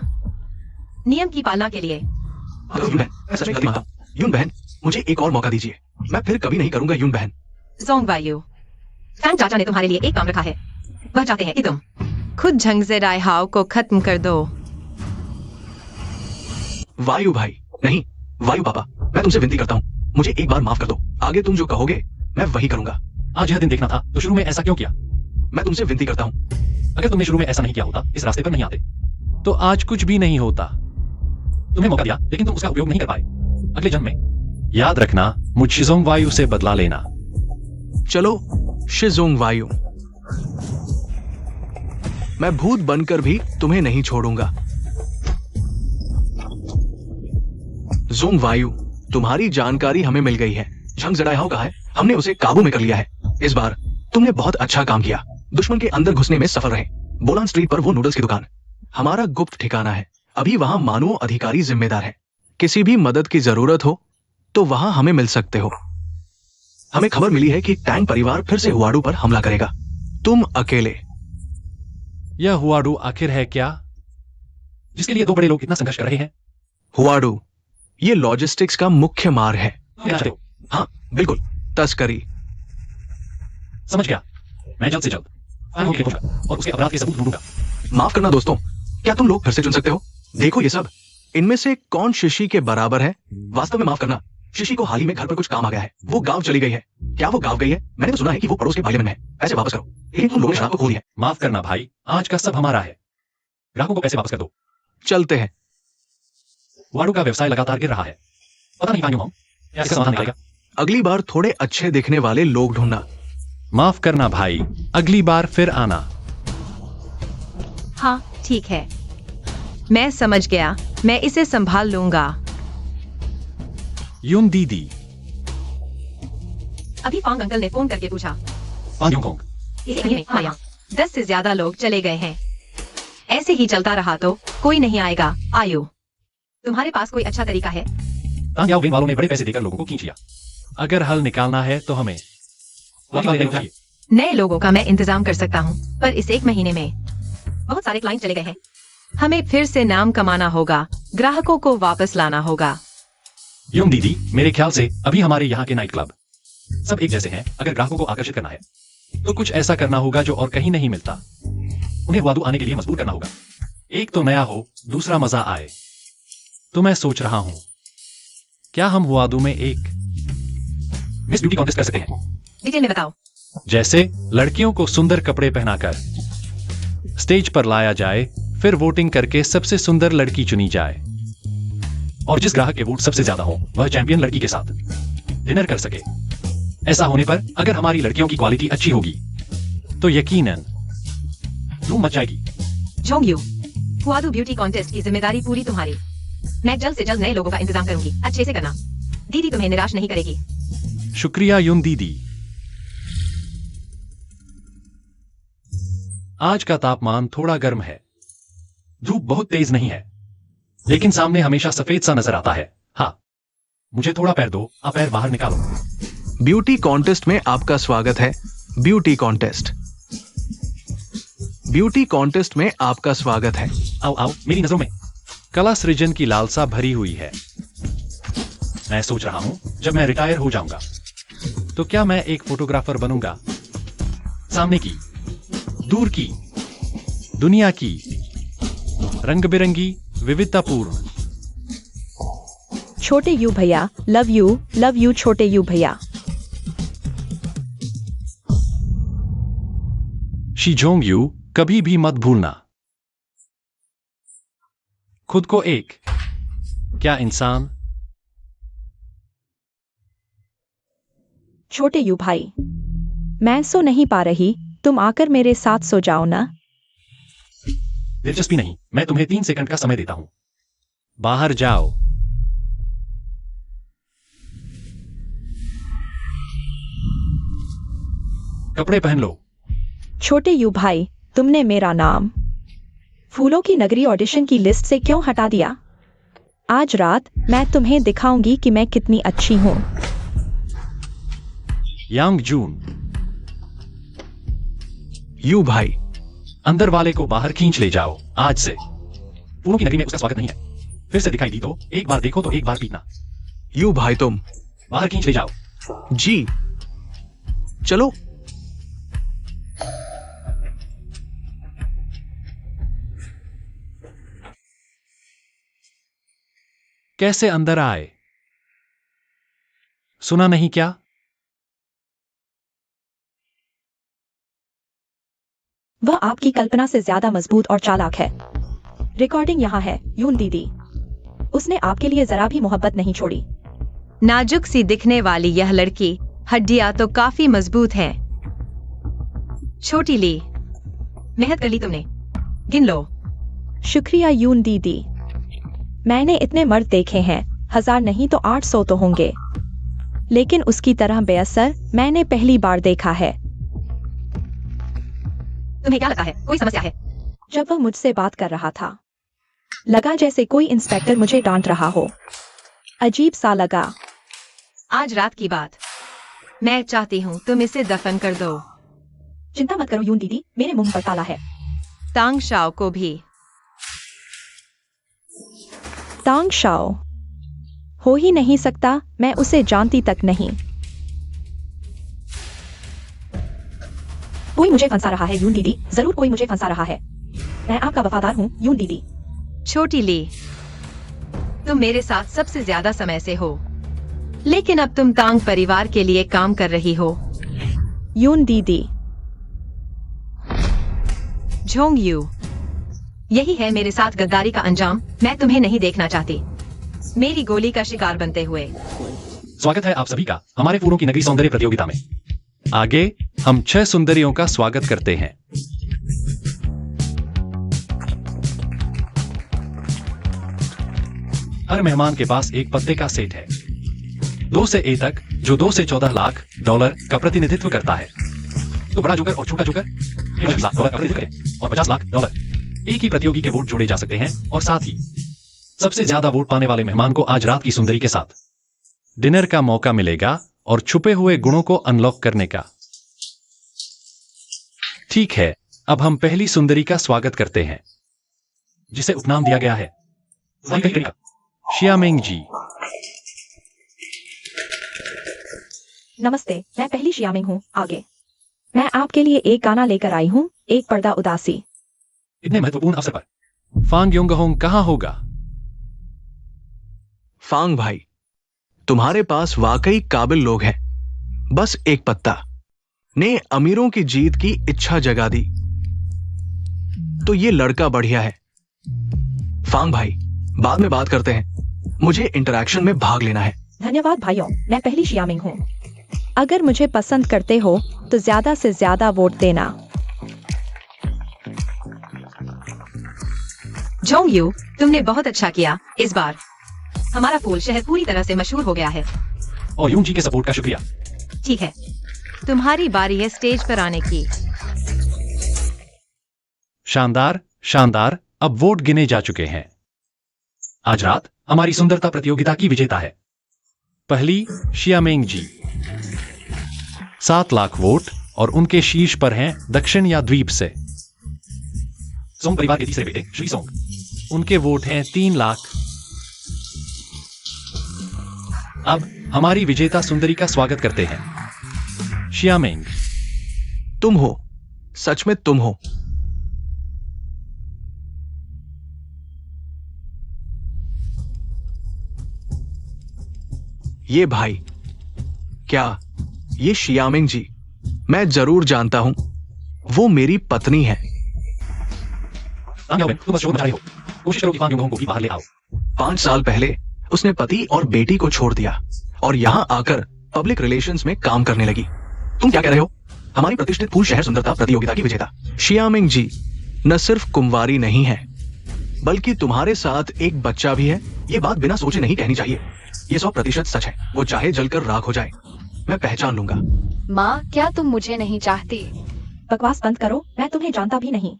नियम की पालना के लिए। यून बहन, मैं सच में गलती मानता हूँ। यून बहन, मुझे एक और मौका दीजिए, मैं फिर कभी नहीं करूंगा यून बहन। जोंग वायु, फैंग चाचा ने तुम्हारे लिए एक काम रखा है। वह चाहते हैं कि तुम खुद झंग से राय हाव को खत्म कर दो। वायु भाई, नहीं, वायु पापा, मैं तुमसे विनती करता हूँ, मुझे एक बार माफ कर दो। आगे तुम जो कहोगे मैं वही करूंगा। आज यह दिन देखना था तो शुरू में ऐसा क्यों किया? मैं तुमसे विनती करता हूँ। अगर तुमने शुरू में ऐसा नहीं किया होता, इस रास्ते पर नहीं आते, तो आज कुछ भी नहीं होता। तुम्हें मौका दिया लेकिन तुम उसका उपयोग नहीं कर पाए। अगले जन्म में याद रखना, मुझ शिजोंग वायु से बदला लेना। चलो शिजोंग वायु, मैं भूत बनकर भी तुम्हें नहीं छोड़ूंगा। जोंग वायु, तुम्हारी जानकारी हमें मिल गई है। झंग जड़ायाओ कहा है, हमने उसे काबू में कर लिया है। इस बार तुमने बहुत अच्छा काम किया। दुश्मन के अंदर घुसने में सफल रहे। बोलान स्ट्रीट पर वो नूडल्स की दुकान हमारा गुप्त ठिकाना है। अभी वहां मानव अधिकारी जिम्मेदार है। किसी भी मदद की जरूरत हो तो वहां हमें मिल सकते हो। हमें खबर मिली है कि टैंग परिवार फिर से हुआडू पर हमला करेगा। तुम अकेले। यह हुआडू आखिर है क्या, जिसके लिए दो बड़े लोग इतना संघर्ष कर रहे हैं? हुआडू, ये लॉजिस्टिक्स का मुख्य मार्ग है। क्या चाहते हो? हाँ बिल्कुल, तस्करी। समझ गया। मैं जल्द से जल्द फैंग को खोजूंगा और उसके अपराध के सबूत ढूंढूंगा। माफ करना दोस्तों, क्या तुम लोग फिर से चुन सकते हो? देखो ये सब, इनमें से कौन शिशी के बराबर है? वास्तव में माफ करना, शिशी को हाल ही में घर पर कुछ काम आ गया है। वो गांव चली गई है। क्या वो गांव गई है? मैंने तो सुना है कि वो पड़ोस के पार्लियामेंट में है। पैसे वापस करो। लेकिन तुम लोगों ने शराब को खो लिया है। माफ करना भाई, आज का सब हमारा है। ग्राहकों को पैसे वापस कर दो। चलते हैं। हुआडू का व्यवसाय लगातार गिर रहा है। पता नहीं पाऊंगा क्या इसका समाधान निकलेगा। अगली बार थोड़े अच्छे दिखने वाले लोग ढूंढना। माफ करना भाई, अगली बार फिर आना। हाँ ठीक है, मैं समझ गया, मैं इसे संभाल लूंगा। यून दीदी। अभी फांग अंकल ने फोन करके पूछा। फांग यूंग कोंग। इस महीने में आया 10 से ज्यादा लोग चले गए हैं। ऐसे ही चलता रहा तो कोई नहीं आएगा। आयु, तुम्हारे पास कोई अच्छा तरीका है? तांग याओ विंग वालों ने बड़े पैसे देकर लोगों को खींच लिया। अगर हल निकालना है तो हमें नए लोगों का मैं इंतजाम कर सकता हूँ, पर इस 1 महीने में बहुत सारे क्लाइंट चले गए हैं। हमें फिर से नाम कमाना होगा, ग्राहकों को वापस लाना होगा। यूं दीदी, मेरे ख्याल से अभी हमारे यहाँ के नाइट क्लब सब एक जैसे हैं। अगर ग्राहकों को आकर्षित करना है तो कुछ ऐसा करना होगा जो और कहीं नहीं मिलता। उन्हें हुआडू आने के लिए मजबूर करना होगा। एक तो नया हो, दूसरा मजा आए। तो मैं सोच रहा हूँ, क्या हम हुआडू में एक मिस ब्यूटी कॉन्टेस्ट कर सकते हैं? डिटेल में बताओ। जैसे लड़कियों को सुंदर कपड़े पहनाकर स्टेज पर लाया जाए, फिर वोटिंग करके सबसे सुंदर लड़की चुनी जाए और जिस ग्राहक के वोट सबसे ज्यादा हो वह चैंपियन लड़की के साथ डिनर कर सके। ऐसा होने पर अगर हमारी लड़कियों की क्वालिटी अच्छी होगी तो यकीनन धूम मच जाएगी। जोंग यू, हुआडू ब्यूटी कॉन्टेस्ट की जिम्मेदारी पूरी तुम्हारी। मैं जल्द से जल्द नए लोगों का इंतजाम करूंगी। अच्छे से करना, दीदी तुम्हें निराश नहीं करेगी। शुक्रिया यून दीदी। आज का तापमान थोड़ा गर्म है। धूप बहुत तेज नहीं है, लेकिन सामने हमेशा सफेद सा नजर आता है। हाँ, मुझे थोड़ा पैर दो, आप पैर बाहर निकालो। ब्यूटी कॉन्टेस्ट में आपका स्वागत है। ब्यूटी कॉन्टेस्ट, ब्यूटी कॉन्टेस्ट में आपका स्वागत है। आओ आओ, मेरी नजरों में कला सृजन की लालसा भरी हुई है। मैं सोच रहा हूं, जब मैं रिटायर हो जाऊंगा तो क्या मैं एक फोटोग्राफर बनूंगा। सामने की, दूर की, दुनिया की, रंग बिरंगी, विविधतापूर्ण। छोटे यू भैया, लव यू छोटे यू भैया। शी जोंग यू, कभी भी मत भूलना। खुद को एक क्या इंसान। छोटे यू भाई, मैं सो नहीं पा रही, तुम आकर मेरे साथ सो जाओ ना। दिलचस्पी नहीं, मैं तुम्हें 3 सेकंड का समय देता हूं। बाहर जाओ। कपड़े पहन लो। छोटे यू भाई, तुमने मेरा नाम फूलों की नगरी ऑडिशन की लिस्ट से क्यों हटा दिया? आज रात मैं तुम्हें दिखाऊंगी कि मैं कितनी अच्छी हूं। यांग जून, यू भाई, अंदर वाले को बाहर खींच ले जाओ आज से। फूलों की नगरी में उसका स्वागत नहीं है। फिर से दिखाई दी तो एक बार देखो तो एक बार पीटना। यू भाई तुम। बाहर खींच ले जाओ। जी चलो। कैसे अंदर आए? सुना नहीं क्या? वह आपकी कल्पना से ज्यादा मजबूत और चालाक है। रिकॉर्डिंग यहाँ है, यून दीदी। उसने आपके लिए जरा भी मोहब्बत नहीं छोड़ी। नाजुक सी दिखने वाली यह लड़की, हड्डियां तो काफी मजबूत हैं। छोटी ली, मेहनत कर ली तुमने, गिन लो। शुक्रिया यून दीदी। मैंने इतने मर्द देखे हैं, 1000 नहीं तो 800 तो होंगे, लेकिन उसकी तरह बेअसर मैंने पहली बार देखा है। तुम्हें क्या लगता है कोई समस्या है? जब वह मुझसे बात कर रहा था, लगा जैसे कोई इंस्पेक्टर मुझे डांट रहा हो। अजीब सा लगा। आज रात की बात, मैं चाहती हूँ तुम इसे दफन कर दो। चिंता मत करो यून दीदी, मेरे मुंह पर ताला है। तांग शाओ को भी। तांग शाओ हो ही नहीं सकता, मैं उसे जानती तक नहीं। कोई मुझे फंसा रहा है यून दीदी, जरूर कोई मुझे फंसा रहा है। मैं आपका वफादार हूँ यून दीदी। छोटी ली, तुम मेरे साथ सबसे ज्यादा समय से हो, लेकिन अब तुम तांग परिवार के लिए काम कर रही हो। यून दीदी। झोंग यू, यही है मेरे साथ गद्दारी का अंजाम। मैं तुम्हें नहीं देखना चाहती मेरी गोली का शिकार बनते हुए। स्वागत है आप सभी का हमारे फूलों की नगरी सौंदर्य प्रतियोगिता में। आगे हम 6 सुंदरियों का स्वागत करते हैं। हर मेहमान के पास एक पत्ते का सेट है, 2 से ए तक, जो 2 से 14 लाख डॉलर का प्रतिनिधित्व करता है। तो बड़ा जोकर और छोटा जोकर 20 लाख डॉलर का प्रतिनिधित्व करें और 50 लाख डॉलर। एक ही प्रतियोगी के वोट जोड़े जा सकते हैं और साथ ही सबसे ज्यादा वोट पाने वाले मेहमान को आज रात की सुंदरी के साथ डिनर का मौका मिलेगा और छुपे हुए गुणों को अनलॉक करने का। ठीक है, अब हम पहली सुंदरी का स्वागत करते हैं, जिसे उपनाम दिया गया है शियामेंग जी। नमस्ते, मैं पहली शियामिंग हूँ। आगे मैं आपके लिए एक गाना लेकर आई हूँ, एक पर्दा उदासी। इतने महत्वपूर्ण अवसर पर फांग योंगहोंग कहां होगा? फांग भाई, तुम्हारे पास वाकई काबिल लोग हैं। बस एक पत्ता ने अमीरों की जीत की इच्छा जगा दी, तो ये लड़का बढ़िया है। फांग भाई, बाद में बात करते हैं, मुझे इंटरैक्शन में भाग लेना है। धन्यवाद भाइयों, मैं पहली शियामिंग हूँ। अगर मुझे पसंद करते हो तो ज्यादा से ज्यादा वोट देना। जोंग यू, तुमने बहुत अच्छा किया। इस बार हमारा फूल शहर पूरी तरह से मशहूर हो गया है। और यूं जी के सपोर्ट का शुक्रिया। ठीक है, तुम्हारी बारी है स्टेज पर आने की। शानदार शानदार, अब वोट गिने जा चुके हैं। आज रात हमारी सुंदरता प्रतियोगिता की विजेता है पहली शियामेंग जी, 7 लाख वोट, और उनके शीर्ष पर हैं दक्षिण या द्वीप से सोंग परिवार के तीसरे बेटे श्री सोंग। उनके वोट हैं 3 लाख। अब हमारी विजेता सुंदरी का स्वागत करते हैं शियामेंग। तुम हो, सच में तुम हो। ये भाई, क्या ये शियामिंग जी? मैं जरूर जानता हूं, वो मेरी पत्नी है। सांग याओमिंग, तुम बस शोर मचा रहे हो। कोशिश करो कि फांग योंगहोंग को भी बाहर ले आओ। 5 साल पहले उसने पति और बेटी को छोड़ दिया और यहाँ आकर पब्लिक रिलेशंस में काम करने लगी। तुम क्या कह रहे हो? हमारी प्रतिष्ठित फूल शहर सुंदरता प्रतियोगिता की विजेता शियामिंग जी न सिर्फ कुंवारी नहीं है, बल्कि तुम्हारे साथ एक बच्चा भी है। ये बात बिना सोचे नहीं कहनी चाहिए। ये 100% सच है। वो चाहे जलकर राख हो जाए, मैं पहचान लूंगा। माँ, क्या तुम मुझे नहीं चाहती? बकवास बंद करो, मैं तुम्हें जानता भी नहीं।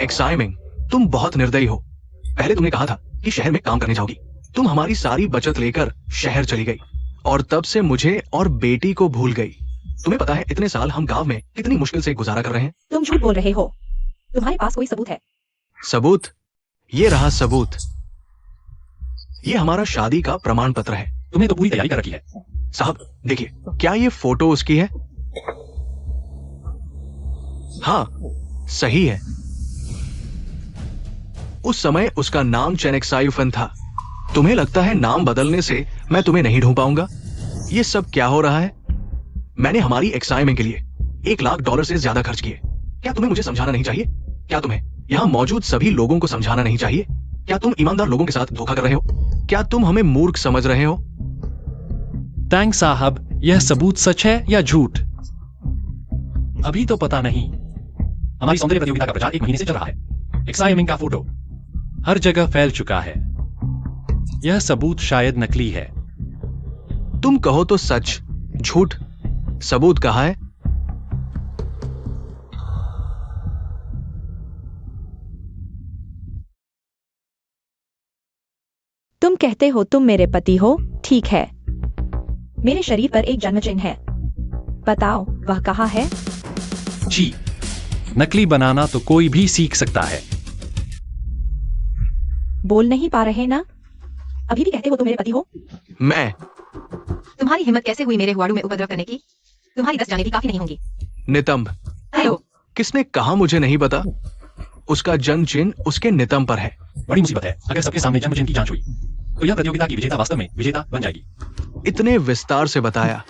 एक्साइमिंग, तुम बहुत निर्दयी हो। पहले तुमने कहा था कि शहर में काम करने जाओगी। तुम हमारी सारी बचत लेकर शहर चली गई और तब से मुझे और बेटी को भूल गई। तुम्हें पता है इतने साल हम गांव में कितनी मुश्किल से गुजारा कर रहे हैं। तुम झूठ बोल रहे हो। तुम्हारे पास कोई सबूत है? सबूत? ये रहा सबूत। ये हमारा शादी का प्रमाण पत्र है। तुमने तो पूरी तैयारी कर रखी है। साहब देखिए, क्या ये फोटो उसकी है? हाँ, सही है। उस समय उसका नाम चेनेक्सायुफन था। तुम्हें लगता है नाम बदलने से मैं तुम्हें नहीं ढूंढ पाऊंगा? ये सब क्या हो रहा है? मैंने हमारी एक्साइमिंग के लिए $1,00,000 से ज्यादा खर्च किए। क्या तुम्हें मुझे समझाना नहीं चाहिए? क्या तुम्हें यहाँ मौजूद सभी लोगों को समझाना नहीं चाहिए? क्या तुम ईमानदार लोगों के साथ धोखा कर रहे हो? क्या तुम हमें मूर्ख समझ रहे हो? टैंग साहब, यह सबूत सच है या झूठ? अभी तो पता नहीं। हमारी सौंदर्य प्रतियोगिता का प्रचार 1 महीने से चल रहा है। एक्साइमिंग का फोटो हर जगह फैल चुका है। यह सबूत शायद नकली है। तुम कहो तो सच, झूठ। सबूत कहाँ है? तुम कहते हो तुम मेरे पति हो, ठीक है। मेरे शरीर पर एक जन्म चिन्ह है। बताओ वह कहाँ है? जी, नकली बनाना तो कोई भी सीख सकता है। बोल नहीं पा रहे ना? अभी भी कहते हो तुम मेरे पति हो? मैं? तुम्हारी हिम्मत कैसे हुई मेरे हुआड़ू में उपद्रव करने की? तुम्हारी 10 जाने भी काफी नहीं होंगी। नितंब। हेलो, किसने कहा मुझे नहीं पता? उसका जन्म चिन्ह उसके नितंब पर है। बड़ी मुसीबत है। अगर सबके सामने जन्म चिन्ह की जांच हुई तो यह प्रतियोगिता की विजेता वास्तव में विजेता बन जाएगी। इतने विस्तार से बताया,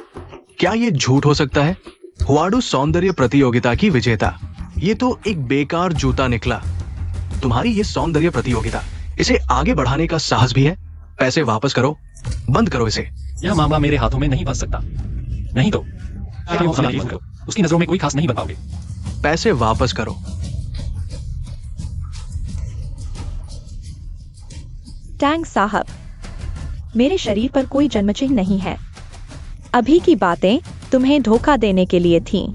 क्या ये झूठ हो सकता है? हुआडू सौंदर्य प्रतियोगिता की विजेता, ये तो एक बेकार जूता निकला। तुम्हारी ये सौंदर्य प्रतियोगिता, इसे आगे बढ़ाने का साहस भी है? पैसे वापस करो, बंद करो इसे। यह मामला मेरे हाथों में नहीं फंस सकता। नहीं तो बंद करो। उसकी नजरों में कोई खास नहीं बन पाओगे। पैसे वापस करो। टैंग साहब, मेरे शरीर पर कोई जन्म चिन्ह नहीं है। अभी की बातें तुम्हें धोखा देने के लिए थीं।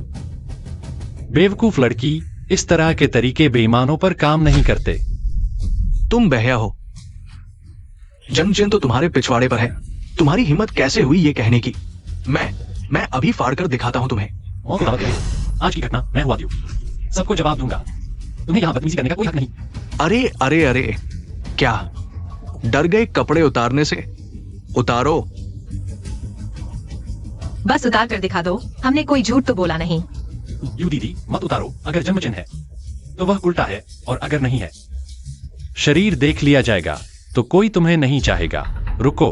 बेवकूफ लड़की, इस तरह के तरीके बेईमानों पर काम नहीं करते। तुम बहया हो। जन्म चिन्ह तो तुम्हारे पिछवाड़े पर है। तुम्हारी हिम्मत कैसे हुई ये कहने की? मैं अभी फाड़ कर दिखाता हूं तुम्हें। आज की घटना मैं हुआ दूं। सबको जवाब दूंगा। तुम्हें यहां बदतमीजी करने का कोई हक नहीं। अरे अरे अरे, क्या डर गए कपड़े उतारने से? उतारो। बस उतार कर दिखा दो। हमने कोई झूठ तो बोला नहीं। यू दीदी, मत उतारो। अगर जन्म चिन्ह है तो वह उल्टा है, और अगर नहीं है, शरीर देख लिया जाएगा तो कोई तुम्हें नहीं चाहेगा। रुको,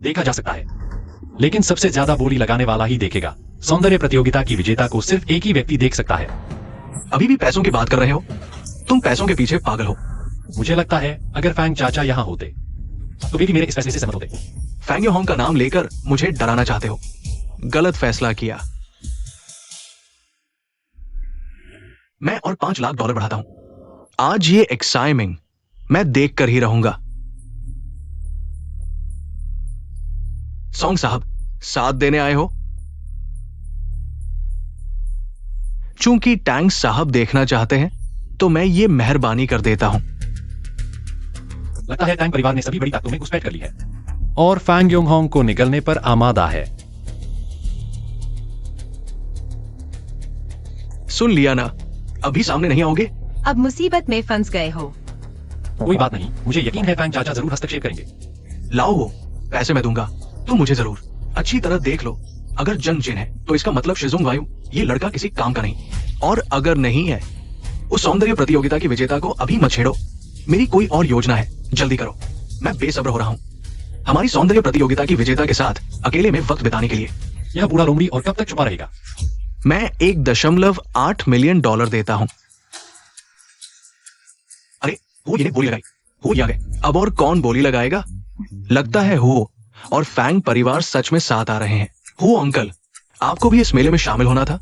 देखा जा सकता है, लेकिन सबसे ज्यादा बोली लगाने वाला ही देखेगा। सौंदर्य प्रतियोगिता की विजेता को सिर्फ एक ही व्यक्ति देख सकता है। अभी भी पैसों की बात कर रहे हो? तुम पैसों के पीछे पागल हो। मुझे लगता है अगर फैंग चाचा यहां होते तो वे भी मेरे इस फैसले से सहमत होते। फैंग योहोंग का नाम लेकर मुझे डराना चाहते हो। गलत फैसला किया। मैं और $5,00,000 बढ़ाता हूं। आज ये एक्साइमिंग मैं देख कर ही रहूंगा। सॉन्ग साहब, साथ देने आए हो? चूंकि टैंग साहब देखना चाहते हैं तो मैं ये मेहरबानी कर देता हूं। लगता है टैंग परिवार ने सभी बड़ी ताकतों में घुसपैठ कर ली है और फैंग योंगहोंग को निगलने पर आमादा है। सुन लिया ना? अभी सामने नहीं आओगे? अब मुसीबत में फंस गए हो। कोई बात नहीं, मुझे यकीन है फैंग चाचा जरूर हस्तक्षेप करेंगे। लाओ वो पैसे मैं दूंगा। तुम मुझे जरूर अच्छी तरह देख लो। अगर जन्म चिन्ह है तो इसका मतलब शिजुंग वायु ये लड़का किसी काम का नहीं, और अगर नहीं है, उस सौंदर्य प्रतियोगिता की विजेता को अभी मत छेड़ो। मेरी कोई और योजना है, जल्दी करो। मैं बेसब्र हो रहा हूं हमारी सौंदर्य प्रतियोगिता की विजेता के साथ अकेले में वक्त बिताने के लिए। यह बूढ़ा लोमड़ी और कब तक छुपा रहेगा? मैं 1.8 मिलियन डॉलर देता हूं। अरे वो ये ने बोली लगाई, हो आ गए। अब और कौन बोली लगाएगा? लगता है हो और फैंग परिवार सच में साथ आ रहे हैं। हो अंकल, आपको भी इस मेले में शामिल होना था।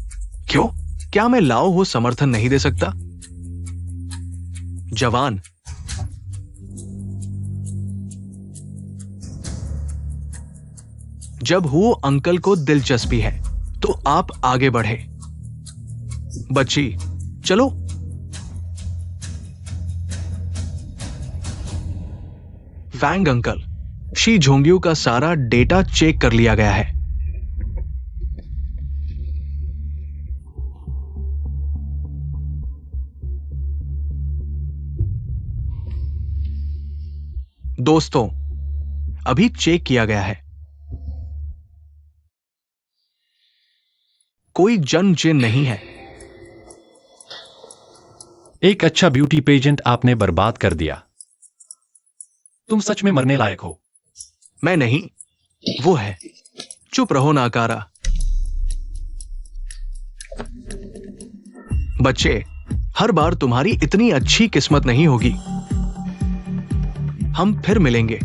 क्यों? क्या मैं लाओ हो समर्थन नहीं दे सकता? जवान, जब हो अंकल को दिलचस्पी है तो आप आगे बढ़े। बच्ची, चलो। फैंग अंकल, शी झोंगियों का सारा डेटा चेक कर लिया गया है। दोस्तों, अभी चेक किया गया है। कोई जन जिन नहीं है। एक अच्छा ब्यूटी पेजेंट आपने बर्बाद कर दिया। तुम सच में मरने लायक हो। मैं नहीं, वो है। चुप रहो नाकारा। बच्चे, हर बार तुम्हारी इतनी अच्छी किस्मत नहीं होगी। हम फिर मिलेंगे।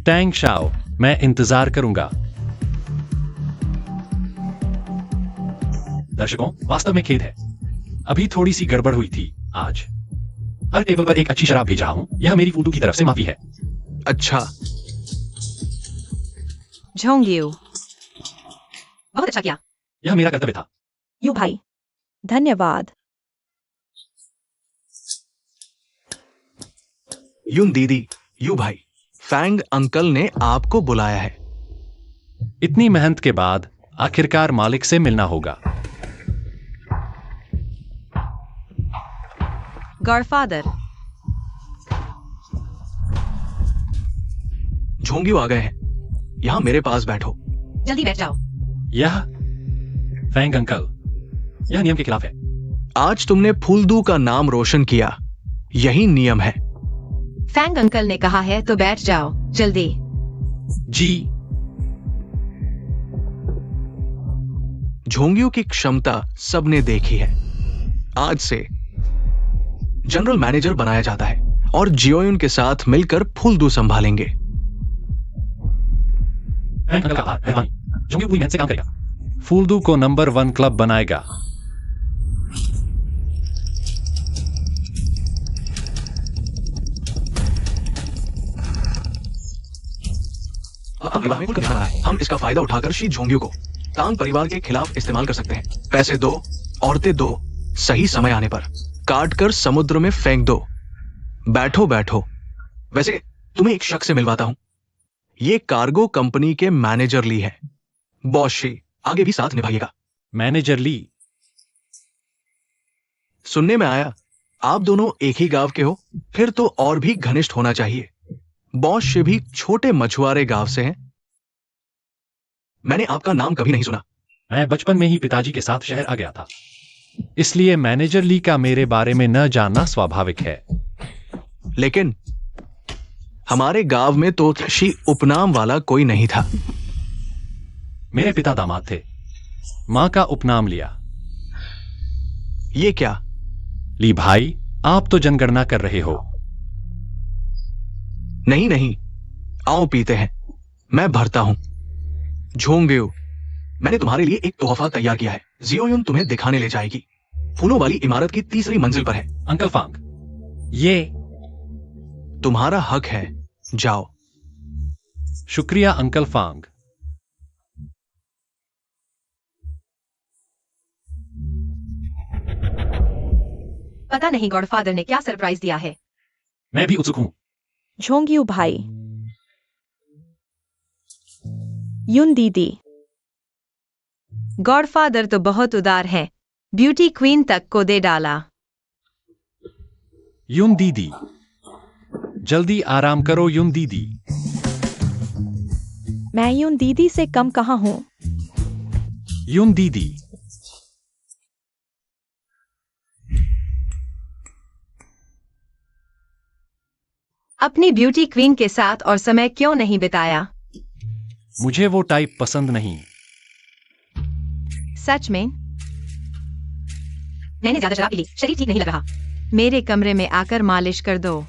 टैंग शाओ, मैं इंतजार करूंगा। दर्शकों, वास्तव में खेद है, अभी थोड़ी सी गड़बड़ हुई थी। आज हर टेबल पर एक अच्छी शराब भेजा हूं। यह मेरी फूटू की तरफ से माफी है। अच्छा, झोंगियो, बहुत अच्छा किया। यह मेरा कर्तव्य था। यू भाई, धन्यवाद। यून दीदी, यू भाई, फैंग अंकल ने आपको बुलाया है। इतनी मेहनत के बाद आखिरकार मालिक से मिलना होगा। गॉडफादर, झोंगियो आ गए हैं। यहां मेरे पास बैठो। जल्दी बैठ जाओ। यह फैंग अंकल, यह नियम के खिलाफ है। आज तुमने फूलदू का नाम रोशन किया, यही नियम है। फैंग अंकल ने कहा है तो बैठ जाओ जल्दी। जी, झोंगियों की क्षमता सबने देखी है। आज से जनरल मैनेजर बनाया जाता है और जियोयुन के साथ मिलकर फूलदू संभालेंगे। फैंग अंकल का आभार, मेहरबानी। जोंगी पूरी मेहनत से काम करेगा। फूलदू को नंबर 1 क्लब बनाएगा। अब विवाह में कुल करना है। हम इसका फायदा उठाकर शी झोंगियों को तांग परिवार के खिलाफ इस्तेमाल कर सकते हैं। पैसे दो, औरतें दो, सही समय आने पर काट कर समुद्र में फेंक दो। बैठो बैठो। वैसे तुम्हें एक शख्स से मिलवाता हूं। ये कार्गो कंपनी के मैनेजर ली है। बॉस शी, आगे भी साथ निभाइएगा। मैनेजर ली, सुनने में आया आप दोनों एक ही गांव के हो, फिर तो और भी घनिष्ठ होना चाहिए। बॉस शी भी छोटे मछुआरे गांव से हैं। मैंने आपका नाम कभी नहीं सुना। मैं बचपन में ही पिताजी के साथ शहर आ गया था, इसलिए मैनेजर ली का मेरे बारे में न जानना स्वाभाविक है। लेकिन हमारे गांव में तो शी उपनाम वाला कोई नहीं था। मेरे पिता दामाद थे, मां का उपनाम लिया। ये क्या? ली भाई, आप तो जनगणना कर रहे हो। नहीं नहीं, आओ पीते हैं, मैं भरता हूं। झोंगेऊ, मैंने तुम्हारे लिए एक तोहफा तैयार किया है। जियोयुन तुम्हें दिखाने ले जाएगी। फूलों वाली इमारत की 3री मंजिल पर है। अंकल फांग, ये तुम्हारा हक है, जाओ। शुक्रिया अंकल फांग। पता नहीं गॉडफादर ने क्या सरप्राइज दिया है। मैं भी उत्सुक हूं। झोंगियो भाई, यून दीदी, गॉडफादर तो बहुत उदार है, ब्यूटी क्वीन तक को दे डाला। यून दीदी, जल्दी आराम करो यून दीदी। मैं यून दीदी से कम कहाँ हूं। यून दीदी, अपनी ब्यूटी क्वीन के साथ और समय क्यों नहीं बिताया? मुझे वो टाइप पसंद नहीं। सच में? मैंने ज्यादा शराब पी ली, शरीर ठीक नहीं लग रहा। मेरे कमरे में आकर मालिश कर दो।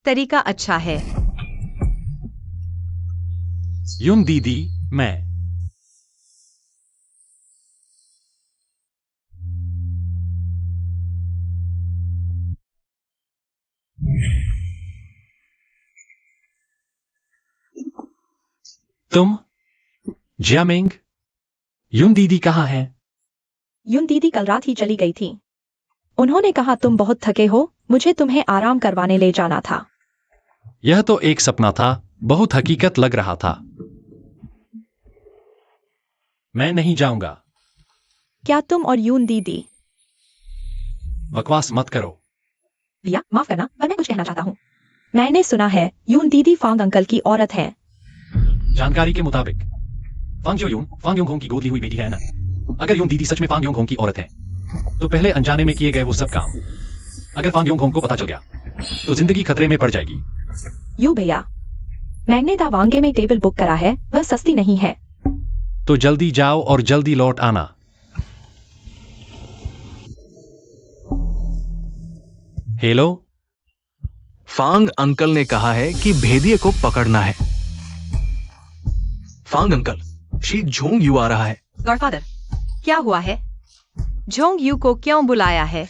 तरीका अच्छा है। यून दीदी, मैं। तुम? जियामिंग? यून दीदी कहाँ है? यून दीदी कल रात ही चली गई थी। उन्होंने कहा तुम बहुत थके हो, मुझे तुम्हें आराम करवाने ले जाना था। यह तो एक सपना था, बहुत हकीकत लग रहा था। मैं नहीं जाऊंगा। क्या तुम और यून दीदी? बकवास मत करो। रिया, माफ करना, पर मैं कुछ कहना चाहता हूँ। मैंने सुना है यून दीदी फांग अंकल की औरत है। जानकारी के मुताबिक फांग जो यून फांग योंग होंग की गोद ली हुई बेटी है ना। अगर यून दीदी सच में फांग योंग होंग की औरत है तो पहले अनजाने में किए गए वो सब काम अगर फांग योंग होंग को पता चल गया तो जिंदगी खतरे में पड़ जाएगी। यू भैया, मैंने दावांगे में टेबल बुक करा है, वह सस्ती नहीं है। तो जल्दी जाओ और जल्दी लौट आना। हेलो, फांग अंकल ने कहा है कि भेदिए को पकड़ना है। फांग अंकल, शी झोंग यू आ रहा है। गॉडफादर, क्या हुआ है? झोंग यू को क्यों बुलाया है?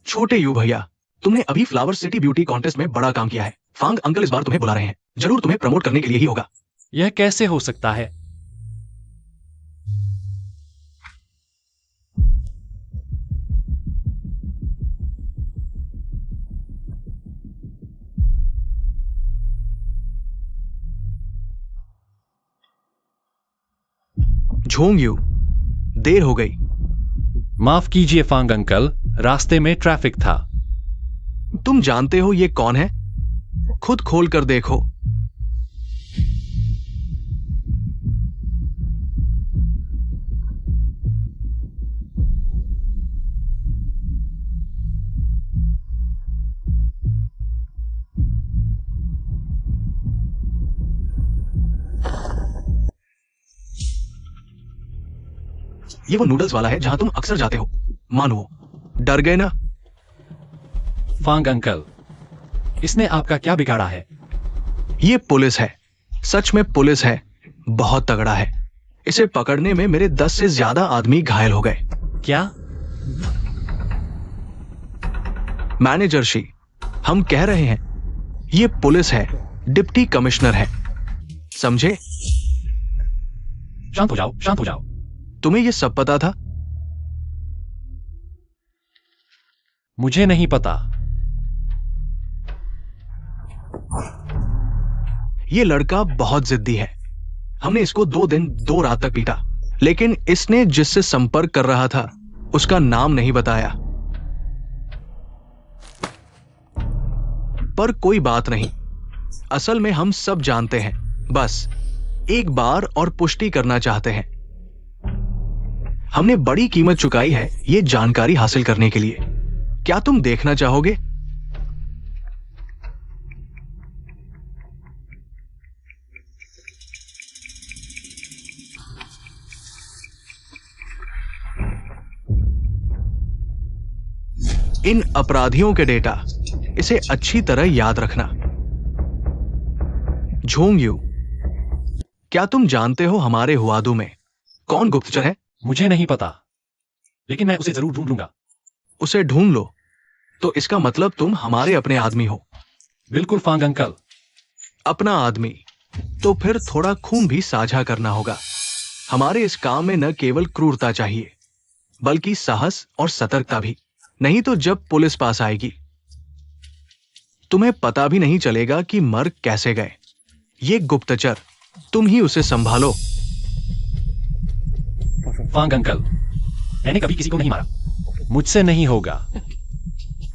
छोटे यू भैया, तुमने अभी फ्लावर सिटी ब्यूटी कॉन्टेस्ट में बड़ा काम किया है। फांग अंकल इस बार तुम्हें बुला रहे हैं, जरूर तुम्हें प्रमोट करने के लिए ही होगा। यह कैसे हो सकता है? झोंग यू, देर हो गई। माफ कीजिए फांग अंकल, रास्ते में ट्रैफिक था। तुम जानते हो ये कौन है? खुद खोल कर देखो। ये वो नूडल्स वाला है जहां तुम अक्सर जाते हो। मानो, डर गए ना? फांग अंकल, इसने आपका क्या बिगाड़ा है? ये पुलिस है, सच में पुलिस है, बहुत तगड़ा है। इसे पकड़ने में मेरे 10 से ज्यादा आदमी घायल हो गए। क्या? मैनेजर शी, हम कह रहे हैं ये पुलिस है, डिप्टी कमिश्नर है, समझे? शांत हो जाओ, शांत हो जाओ। तुम्हें ये सब पता था? मुझे नहीं पता। ये लड़का बहुत जिद्दी है। हमने इसको 2 दिन 2 रात तक पीटा, लेकिन इसने जिससे संपर्क कर रहा था उसका नाम नहीं बताया। पर कोई बात नहीं, असल में हम सब जानते हैं, बस एक बार और पुष्टि करना चाहते हैं। हमने बड़ी कीमत चुकाई है ये जानकारी हासिल करने के लिए। क्या तुम देखना चाहोगे? इन अपराधियों के डेटा, इसे अच्छी तरह याद रखना। झोंग यू, क्या तुम जानते हो हमारे हुआदू में कौन गुप्तचर है? मुझे नहीं पता, लेकिन मैं उसे जरूर ढूंढ लूंगा। उसे ढूंढ लो, तो इसका मतलब तुम हमारे अपने आदमी हो। बिल्कुल फांग अंकल। अपना आदमी, तो फिर थोड़ा खून भी साझा करना होगा। हमारे इस काम में न केवल क्रूरता चाहिए बल्कि साहस और सतर्कता भी। नहीं तो जब पुलिस पास आएगी तुम्हें पता भी नहीं चलेगा कि मर कैसे गए। ये गुप्तचर, तुम ही उसे संभालो। फांग अंकल, मैंने कभी किसी को नहीं मारा, मुझसे नहीं होगा।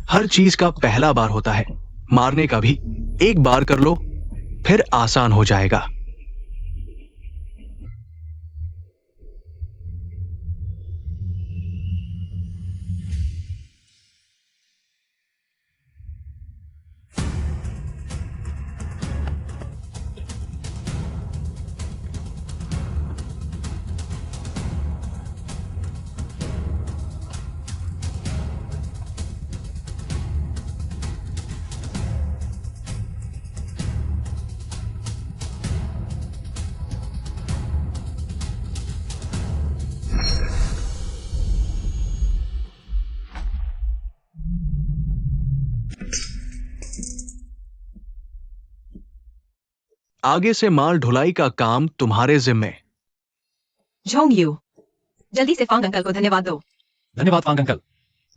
हर चीज का पहला बार होता है, मारने का भी। एक बार कर लो फिर आसान हो जाएगा। आगे से माल ढुलाई का काम तुम्हारे जिम्मे। झोंग यू, जल्दी से फांग अंकल को धन्यवाद दो। धन्यवाद फांग अंकल।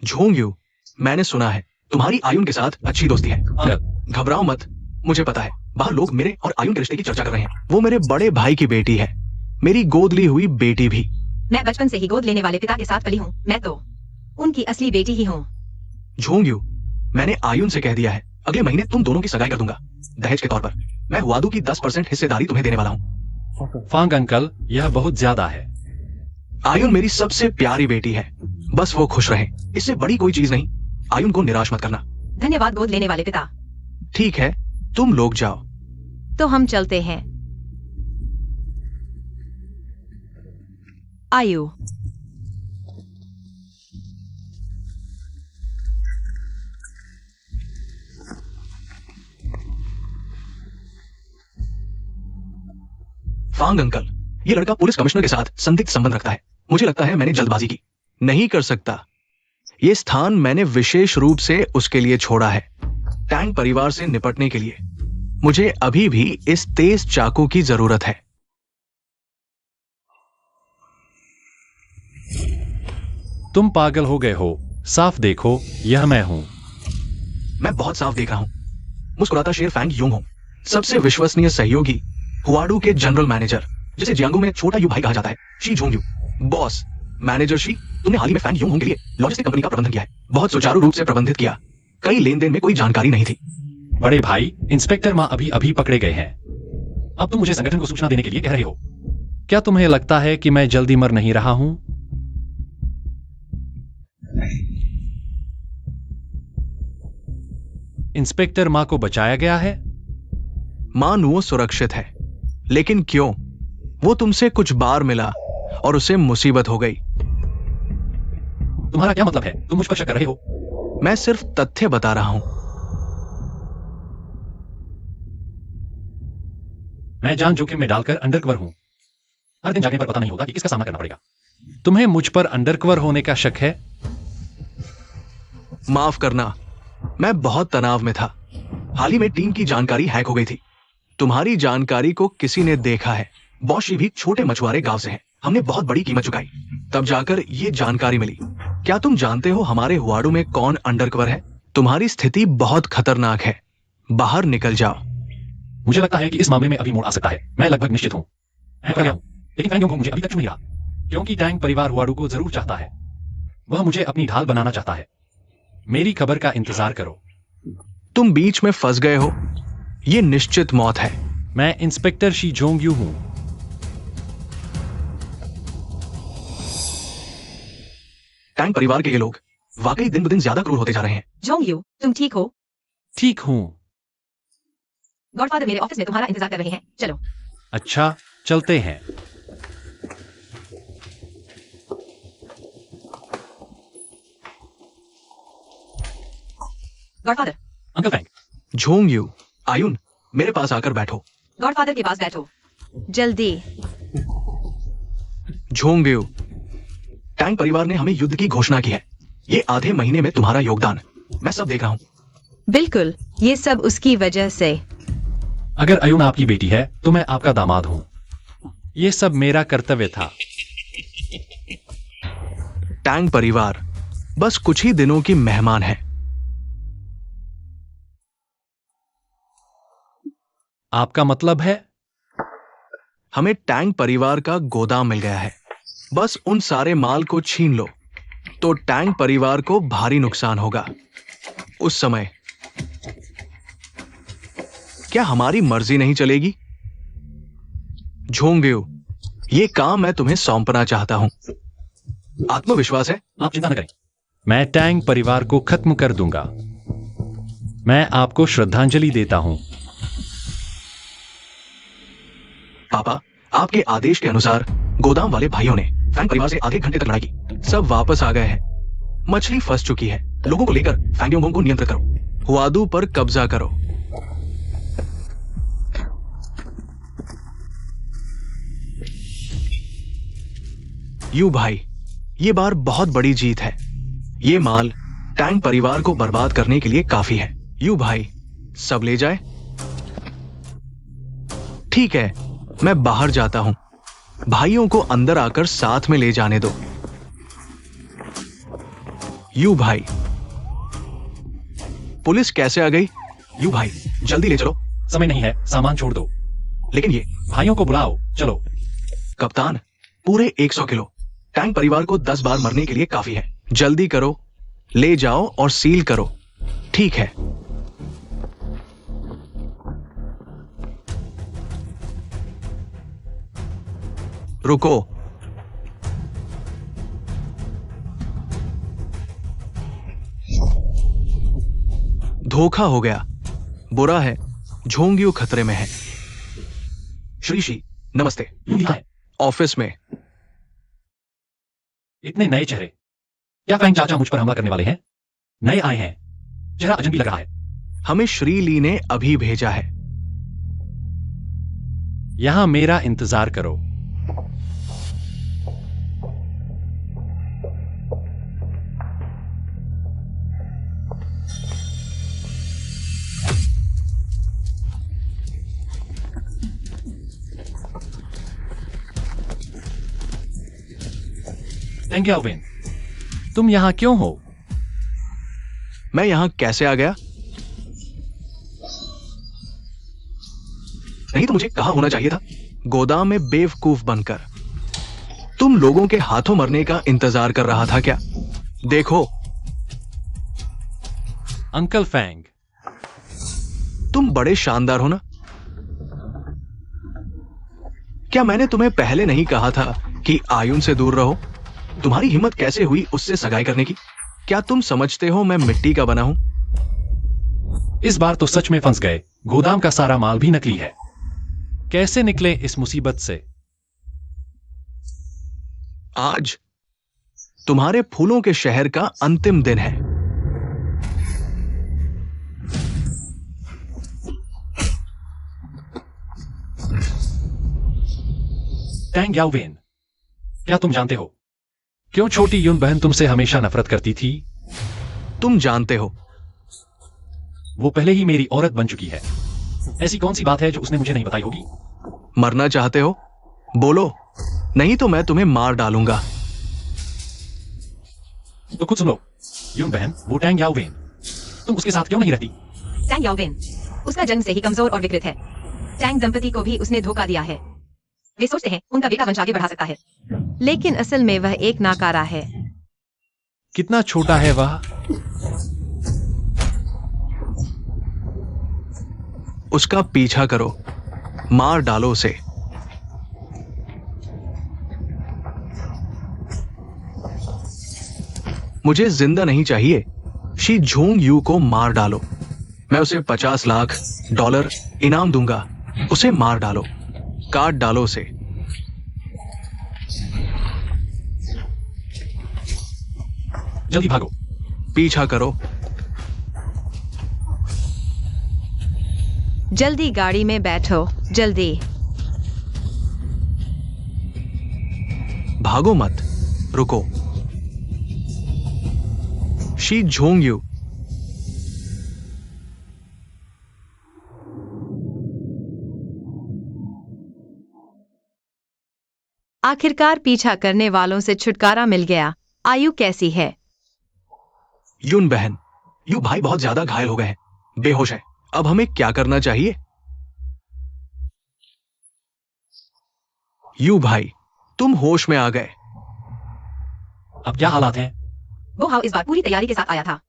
झोंग यू, मैंने सुना है तुम्हारी आयुन के साथ अच्छी दोस्ती है। अंकल, घबराओ मत, मुझे पता है बाहर लोग मेरे और आयुन के रिश्ते की चर्चा कर रहे हैं। वो मेरे बड़े भाई की बेटी है, मेरी गोद ली हुई बेटी भी। मैं बचपन से ही गोद लेने वाले पिता के साथ पली हूँ। मैं तो उनकी असली बेटी ही हूँ। झोंग यू, मैंने आयुन से कह दिया है अगले महीने तुम दोनों की सगाई कर दूंगा दहेज के तौर पर। मैं हुआदू की 10% हिस्सेदारी तुम्हें देने वाला हूँ। फांग अंकल, यह बहुत ज्यादा है। आयुन मेरी सबसे प्यारी बेटी है, बस वो खुश रहे, इससे बड़ी कोई चीज नहीं। आयुन को निराश मत करना। धन्यवाद गोद लेने वाले पिता। ठीक है, तुम लोग जाओ। तो हम चलते हैं। आयु, फांग अंकल, ये लड़का पुलिस कमिश्नर के साथ संदिग्ध संबंध रखता है। मुझे लगता है मैंने जल्दबाजी की। नहीं कर सकता, ये स्थान मैंने विशेष रूप से उसके लिए छोड़ा है, टैंक परिवार से निपटने के लिए। मुझे अभी भी इस तेज चाकू की जरूरत है। तुम पागल हो गए हो, साफ देखो, यह मैं हूं। मैं बहुत साफ देख रहा हूं। मुस्कुराता शेर फैंग यूंग हूं, सबसे विश्वसनीय सहयोगी, हुआडू के जनरल मैनेजर, जिसे जियांगू में छोटा यू भाई कहा जाता है, she Zhong you. Boss, manager she, तुमने हाल ही में फैंग यूंग के लिए लॉजिस्टिक कंपनी का प्रबंधन किया है। बहुत सुचारू रूप से प्रबंधित किया। कई लेन देन में कोई जानकारी नहीं थी। बड़े भाई, इंस्पेक्टर माँ अभी अभी पकड़े गए हैं। अब तुम मुझे संगठन को सूचना देने के लिए कह रहे हो। क्या तुम्हें लगता है कि मैं जल्दी मर नहीं रहा हूं? इंस्पेक्टर माँ को बचाया गया है। मां नुओ सुरक्षित है, लेकिन क्यों? वो तुमसे कुछ बार मिला और उसे मुसीबत हो गई। तुम्हारा क्या मतलब है? तुम मुझ पर शक कर रहे हो? मैं सिर्फ तथ्य बता रहा हूं। मैं जान जोखिम में डालकर अंडरकवर हूं। हर दिन जागने पर पता नहीं होता कि किसका सामना करना पड़ेगा। तुम्हें मुझ पर अंडरकवर होने का शक है? माफ करना, मैं बहुत तनाव में था। हाल ही में टीम की जानकारी हैक हो गई थी। तुम्हारी जानकारी को किसी ने देखा है। बॉशी भी छोटे मछुआरे गांव से है। हमने बहुत बड़ी कीमत चुकाई, तब जाकर ये जानकारी मिली। क्या तुम जानते हो हमारे हुआडू में कौन अंडरकवर है? तुम्हारी स्थिति बहुत खतरनाक है, बाहर निकल जाओ। मुझे लगता है कि इस मामले में अभी मोड़ आ सकता है। मैं लगभग निश्चित हूं। मैं कर गया हूं, लेकिन फैंग यूंग को मुझे अभी तक चुन नहीं रहा, क्योंकि टैंक परिवार हुआडू को जरूर चाहता है। वह मुझे अपनी ढाल बनाना चाहता है। मेरी खबर का इंतजार करो। तुम बीच में फंस गए हो, ये निश्चित मौत है। मैं इंस्पेक्टर शी जोंग यू हूं। टैंक परिवार के ये लोग वाकई दिन ब दिन ज्यादा क्रूर होते जा रहे हैं। झोंग यू, तुम ठीक हो? ठीक हूं। गॉडफादर मेरे ऑफिस में तुम्हारा इंतजार कर रहे हैं। चलो। अच्छा, चलते हैं। Godfather. Uncle Fang. Zhong Yu, आयुन, मेरे पास आकर बैठो। गॉडफादर के पास बैठो। जल्दी। झोंग यू, टैंक परिवार ने हमें युद्ध की घोषणा की है। ये आधे महीने में तुम्हारा योगदान, मैं सब देख रहा हूं। बिल्कुल, ये सब उसकी वजह से। अगर अयुन आपकी बेटी है तो मैं आपका दामाद हूं। ये सब मेरा कर्तव्य था। टैंग परिवार बस कुछ ही दिनों की मेहमान है। आपका मतलब है? हमें टैंग परिवार का गोदाम मिल गया है। बस उन सारे माल को छीन लो तो टैंग परिवार को भारी नुकसान होगा। उस समय क्या हमारी मर्जी नहीं चलेगी? झोंगयू, ये काम मैं तुम्हें सौंपना चाहता हूं। आत्मविश्वास है? आप चिंता न करें, मैं टैंग परिवार को खत्म कर दूंगा। मैं आपको श्रद्धांजलि देता हूं। पापा, आपके आदेश के अनुसार गोदाम वाले भाइयों ने फैंग परिवार से आधे घंटे तक लड़ाई की। सब वापस आ गए हैं। मछली फंस चुकी है। लोगों को लेकर फैंगयोंगोंग को नियंत्रित करो। हुआदू पर कब्जा करो। यू भाई, ये बार बहुत बड़ी जीत है। ये माल टैंग परिवार को बर्बाद करने के लिए काफी है। यू भाई, सब ले जाए। ठीक है, मैं बाहर जाता हूं। भाइयों को अंदर आकर साथ में ले जाने दो। यू भाई, पुलिस कैसे आ गई? यू भाई, जल्दी ले चलो। समय नहीं है, सामान छोड़ दो। लेकिन ये भाइयों को बुलाओ, चलो। कप्तान, पूरे 100 किलो टैंग परिवार को 10 बार मरने के लिए काफी है। जल्दी करो, ले जाओ और सील करो। ठीक है। रुको। धोखा हो गया। बुरा है, झोंगयू खतरे में है। श्रीशी, नमस्ते। यूं लिखा है, ऑफिस में। इतने नए चेहरे। क्या फैंग चाचा मुझ पर हमला करने वाले हैं? नए आए हैं, चेहरा अजनबी लग रहा है। हमें श्री ली ने अभी भेजा है। यहां मेरा इंतजार करो। थैंक यू अविन, तुम यहां क्यों हो? मैं यहां कैसे आ गया? नहीं तो मुझे कहां होना चाहिए था? गोदाम में बेवकूफ बनकर। तुम लोगों के हाथों मरने का इंतजार कर रहा था क्या? देखो, अंकल फैंग, तुम बड़े शानदार हो ना? क्या मैंने तुम्हें पहले नहीं कहा था कि आयुन से दूर रहो? तुम्हारी हिम्मत कैसे हुई उससे सगाई करने की? क्या तुम समझते हो मैं मिट्टी का बना हूं? इस बार तो सच में फंस गए। गोदाम का सारा माल भी नकली है। कैसे निकले इस मुसीबत से? आज तुम्हारे फूलों के शहर का अंतिम दिन है। टैंग याओवेन, क्या तुम जानते हो क्यों छोटी यून बहन तुमसे हमेशा नफरत करती थी? तुम जानते हो। वो पहले ही मेरी औरत बन चुकी है। ऐसी कौन सी बात है जो उसने मुझे नहीं बताई होगी? मरना चाहते हो? बोलो, नहीं तो मैं तुम्हें मार डालूंगा। तो खुद सुनो, यून बहन, वो टैंग याओवेन, तुम उसके साथ क्यों नहीं रहती? टैंग याओवेन, उसका जन्म से ही कमजोर और विकृत है। टैंग दंपति को भी उसने धोखा दिया है। वे सोचते हैं उनका बेटा वंश आगे बढ़ा सकता है, लेकिन असल में वह एक नाकारा है। कितना छोटा है वह? उसका पीछा करो, मार डालो उसे। मुझे जिंदा नहीं चाहिए। शी झोंग यू को मार डालो। मैं उसे $50 लाख इनाम दूंगा। उसे मार डालो, काट डालो उसे। जल्दी भागो। पीछा करो। जल्दी गाड़ी में बैठो, जल्दी। भागो मत, रुको। शी झोंग यू, आखिरकार पीछा करने वालों से छुटकारा मिल गया। आयु कैसी है? यून बहन, यू भाई बहुत ज्यादा घायल हो गए हैं, बेहोश है। अब हमें क्या करना चाहिए? यू भाई, तुम होश में आ गए। अब क्या हालात हैं? वो हाउ इस बार पूरी तैयारी के साथ आया था।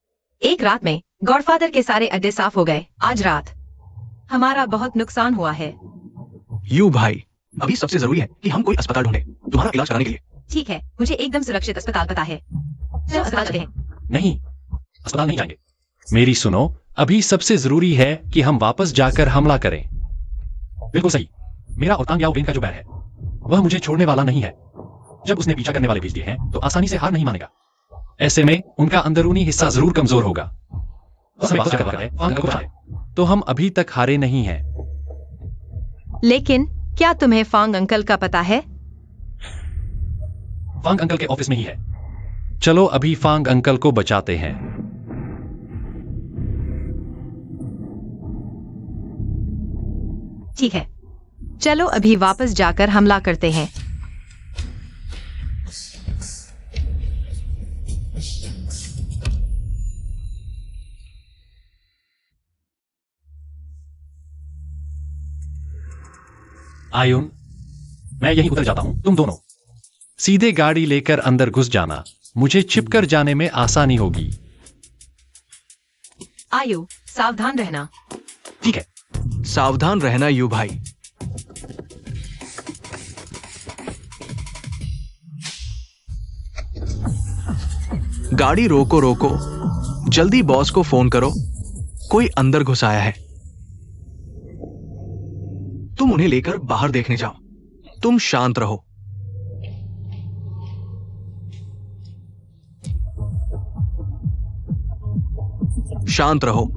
एक रात में गॉडफादर के सारे अड्डे साफ हो गए। आज रात हमारा बहुत नुकसान हुआ है। यू भाई, अभी सबसे जरूरी है कि हम कोई अस्पताल ढूंढे तुम्हारा इलाज कराने के लिए। ठीक है, मुझे एकदम सुरक्षित अस्पताल पता है। चलो अस्पताल चलते हैं। नहीं, अस्पताल नहीं जाएंगे। मेरी सुनो, अभी सबसे जरूरी है कि हम वापस जाकर हमला करें। बिल्कुल सही। मेरा और तांग याओ वेन का जो बैर है वह मुझे छोड़ने वाला नहीं है। जब उसने पीछा करने वाले भेज दिए हैं तो आसानी से हार नहीं मानेगा। ऐसे में उनका अंदरूनी हिस्सा जरूर कमजोर होगा। तो हम अभी तक हारे नहीं हैं। लेकिन क्या तुम्हें फांग अंकल का पता है? फांग अंकल के ऑफिस में ही है। चलो अभी फांग अंकल को बचाते हैं। ठीक है, चलो अभी वापस जाकर हमला करते हैं। आयुन, मैं यहीं उतर जाता हूं, तुम दोनों सीधे गाड़ी लेकर अंदर घुस जाना। मुझे छिपकर जाने में आसानी होगी। आयु, सावधान रहना। ठीक है। सावधान रहना यू भाई। गाड़ी रोको रोको, जल्दी बॉस को फोन करो, कोई अंदर घुस आया है। तुम उन्हें लेकर बाहर देखने जाओ। तुम शांत रहो। शांत रहो।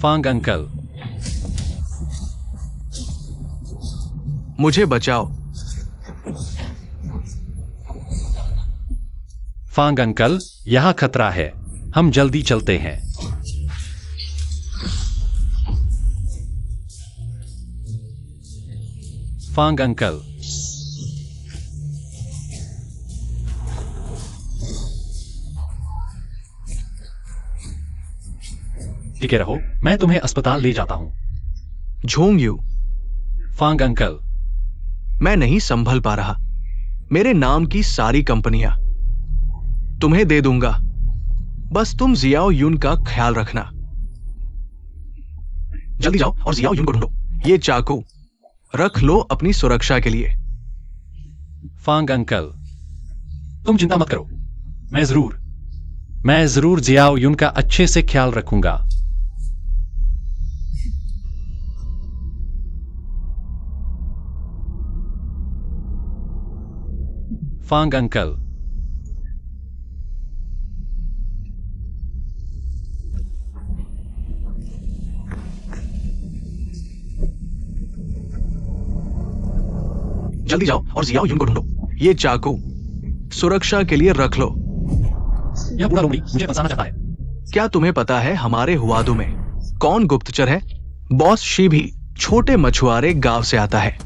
फांग अंकल, मुझे बचाओ। फांग अंकल, यहां खतरा है, हम जल्दी चलते हैं। फांग अंकल, ठीक है रहो, मैं तुम्हें अस्पताल ले जाता हूं। Zhong you. फांग अंकल, मैं नहीं संभल पा रहा। मेरे नाम की सारी कंपनियां तुम्हें दे दूंगा, बस तुम जियाओ यून का ख्याल रखना। जल्दी जाओ और जियाओ यून को ढूंढो। ये चाकू रख लो अपनी सुरक्षा के लिए। फांग अंकल, तुम चिंता मत करो, मैं जरूर जियाओ यून का अच्छे से ख्याल रखूंगा। फांग अंकल, जल्दी जाओ और जियाओ यून को ढूंढो। ये चाकू सुरक्षा के लिए रख लो। यह बूढ़ा लोमड़ी मुझे फंसाना चाहता है। क्या तुम्हें पता है हमारे हुआदों में कौन गुप्तचर है? बॉस शी भी छोटे मछुआरे गांव से आता है।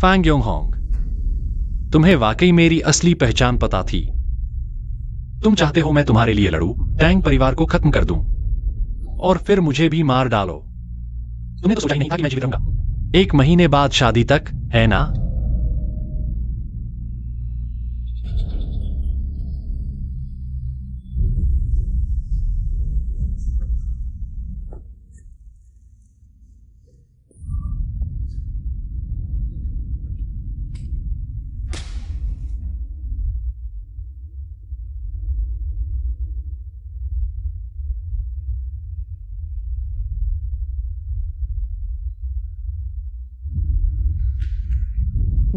फांग योंगहोंग, तुम्हें वाकई मेरी असली पहचान पता थी। तुम चाहते हो मैं तुम्हारे लिए लड़ूं, टैंग परिवार को खत्म कर दूं और फिर मुझे भी मार डालो। तुमने तो सोचा ही नहीं था कि मैं जीवित रहूंगा। 1 महीने बाद शादी तक, है ना?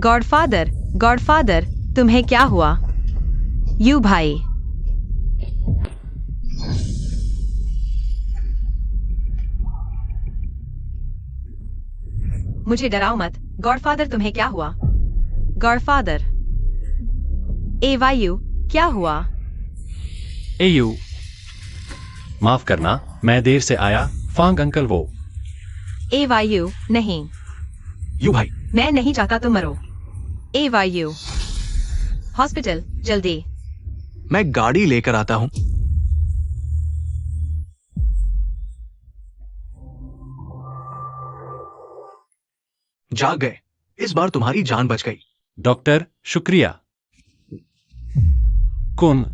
गॉडफादर, गॉडफादर, तुम्हें क्या हुआ? यू भाई, मुझे डराओ मत। गॉडफादर, तुम्हें क्या हुआ? गॉडफादर, एवायु, क्या हुआ? एयू, माफ करना, मैं देर से आया। फांग अंकल वो। एवायु, नहीं, यू भाई, मैं नहीं चाहता तुम मरो। एवायु, हॉस्पिटल, जल्दी। मैं गाड़ी लेकर आता हूं। जाग गए। इस बार तुम्हारी जान बच गई। डॉक्टर, शुक्रिया। कौन?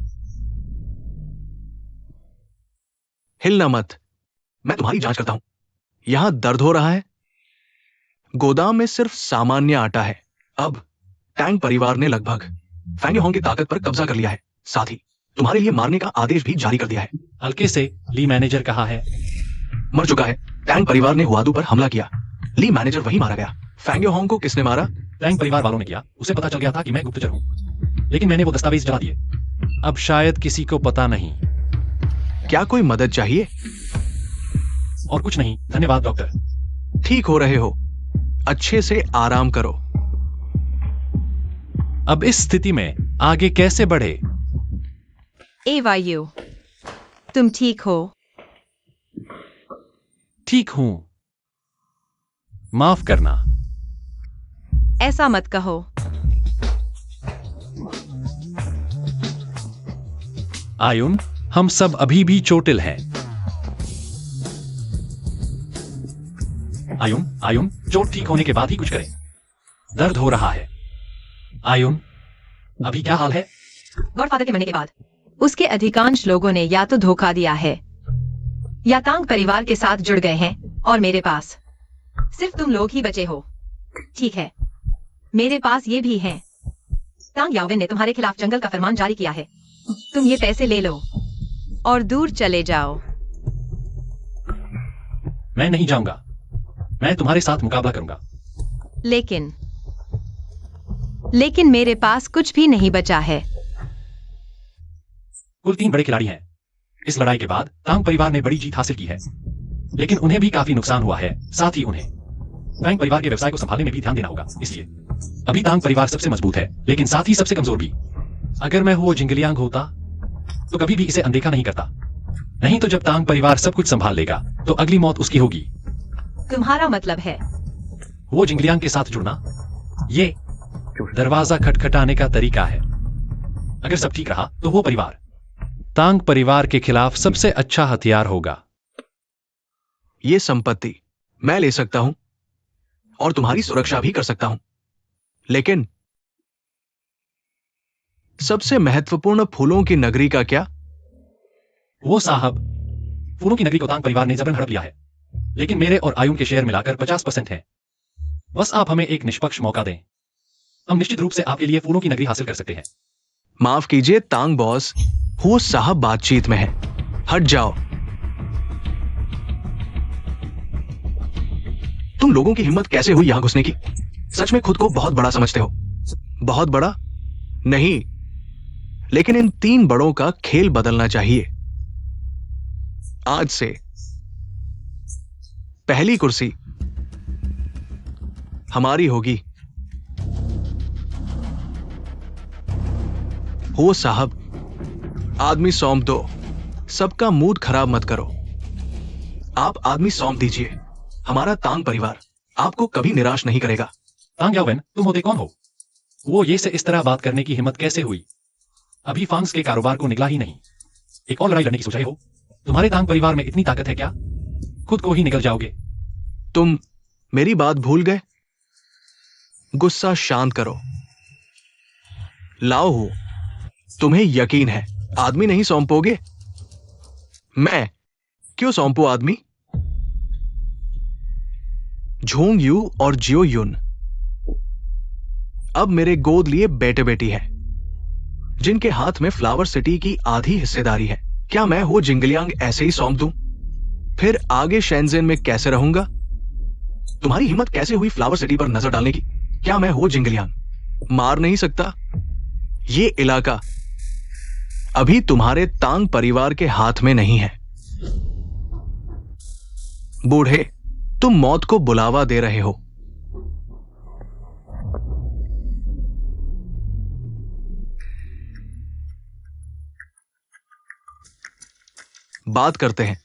हिलना मत, मैं तुम्हारी जांच करता हूं। यहां दर्द हो रहा है? गोदाम में सिर्फ सामान्य आटा है। अब टैंग परिवार ने लगभग फैंगहोंग की ताकत पर कब्जा कर लिया है। साथ ही तुम्हारे लिए मारने का आदेश भी जारी कर दिया है। हल्के से, ली मैनेजर कहाँ है? मर चुका है। टैंग परिवार ने हुआदू पर हमला किया। ली मैनेजर वहीं मारा गया। फैंगहोंग को किसने मारा? टैंग परिवार वालों ने किया। उसे पता चल गया था कि मैं गुप्तचर हूं, लेकिन मैंने वो दस्तावेज जला दिए। अब शायद किसी को पता नहीं। क्या कोई मदद चाहिए? और कुछ नहीं, धन्यवाद डॉक्टर। ठीक हो रहे हो। अच्छे से आराम करो। अब इस स्थिति में आगे कैसे बढ़े? एवायु, तुम ठीक हो? ठीक हूं। माफ करना। ऐसा मत कहो। आयुन, हम सब अभी भी चोटिल हैं। आयुन, आयुन, चोट ठीक होने के बाद ही कुछ करें। दर्द हो रहा है। आयुन, अभी क्या हाल है? गॉडफादर के मरने के बाद उसके अधिकांश लोगों ने या तो धोखा दिया है या तांग परिवार के साथ जुड़ गए हैं, और मेरे पास सिर्फ तुम लोग ही बचे हो। ठीक है, मेरे पास ये भी है। तांग याओवेन ने तुम्हारे खिलाफ जंगल का फरमान जारी किया है। तुम ये पैसे ले लो और दूर चले जाओ। मैं नहीं जाऊंगा। मैं तुम्हारे साथ मुकाबला करूंगा। लेकिन मेरे पास कुछ भी नहीं बचा है। कुल 3 बड़े खिलाड़ी हैं। इस लड़ाई के बाद तांग परिवार ने बड़ी जीत हासिल की है, लेकिन उन्हें भी काफी नुकसान हुआ है। साथ ही उन्हें तांग परिवार के व्यवसाय को संभालने में भी ध्यान देना होगा। इसलिए अभी तांग परिवार सबसे मजबूत है, लेकिन साथ ही सबसे कमजोर भी। अगर मैं वो जिंगलियांग होता तो कभी भी इसे अनदेखा नहीं करता। नहीं तो जब तांग परिवार सब कुछ संभाल लेगा तो अगली मौत उसकी होगी। तुम्हारा मतलब है वो जिंगलियांग के साथ जुड़ना ये दरवाजा खटखटाने का तरीका है। अगर सब ठीक रहा तो वो परिवार तांग परिवार के खिलाफ सबसे अच्छा हथियार होगा। ये संपत्ति मैं ले सकता हूं और तुम्हारी सुरक्षा भी कर सकता हूं, लेकिन सबसे महत्वपूर्ण फूलों की नगरी का क्या? वो साहब, फूलों की नगरी को तांग परिवार ने जबरन हड़प लिया है, लेकिन मेरे और आयुन के शेयर मिलाकर 50% है। बस आप हमें एक निष्पक्ष मौका दें। हम निश्चित रूप से आपके लिए फूलों की नगरी हासिल कर सकते हैं। माफ कीजिए तांग बॉस, वो साहब बातचीत में है। हट जाओ। तुम लोगों की हिम्मत कैसे हुई यहां घुसने की? सच में खुद को बहुत बड़ा समझते हो? बहुत बड़ा नहीं, लेकिन इन 3 बड़ों का खेल बदलना चाहिए। आज से पहली कुर्सी हमारी होगी। हो साहब, आदमी सौंप दो। सबका मूड खराब मत करो। आप आदमी सौंप दीजिए। हमारा तांग परिवार आपको कभी निराश नहीं करेगा। तांग याओवेन, तुम होते कौन हो? वो ये से इस तरह बात करने की हिम्मत कैसे हुई? अभी फांग्स के कारोबार को निकला ही नहीं। एक और लड़ाई लड़ने की सोच रहे हो? तुम्हारे तांग परिवार में इतनी ताकत है क्या? खुद को ही निकल जाओगे। तुम मेरी बात भूल गए? गुस्सा शांत करो। लाओ हो, तुम्हें यकीन है आदमी नहीं सौंपोगे? मैं क्यों सौंपू आदमी? झोंग यू और जियो युन अब मेरे गोद लिए बेटे बेटी हैं, जिनके हाथ में फ्लावर सिटी की आधी हिस्सेदारी है। क्या मैं हो जिंगलियांग ऐसे ही सौंप दूं? फिर आगे शेंजेन में कैसे रहूंगा? तुम्हारी हिम्मत कैसे हुई फ्लावर सिटी पर नजर डालने की? क्या मैं हो जिंगलियांग मार नहीं सकता। ये इलाका अभी तुम्हारे तांग परिवार के हाथ में नहीं है। बूढ़े, तुम मौत को बुलावा दे रहे हो। बात करते हैं।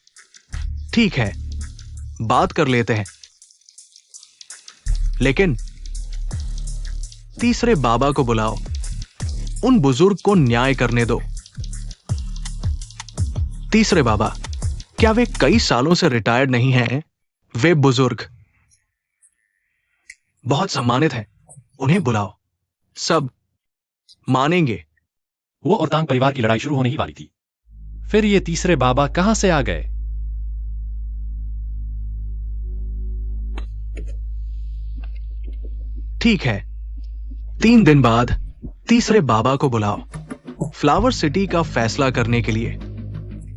ठीक है, बात कर लेते हैं, लेकिन तीसरे बाबा को बुलाओ। उन बुजुर्ग को न्याय करने दो। तीसरे बाबा, क्या वे कई सालों से रिटायर्ड नहीं हैं? वे बुजुर्ग बहुत सम्मानित हैं, उन्हें बुलाओ। सब मानेंगे। वो और तांग परिवार की लड़ाई शुरू होने ही वाली थी। फिर ये तीसरे बाबा कहां से आ गए? ठीक है, 3 दिन बाद तीसरे बाबा को बुलाओ फ्लावर सिटी का फैसला करने के लिए।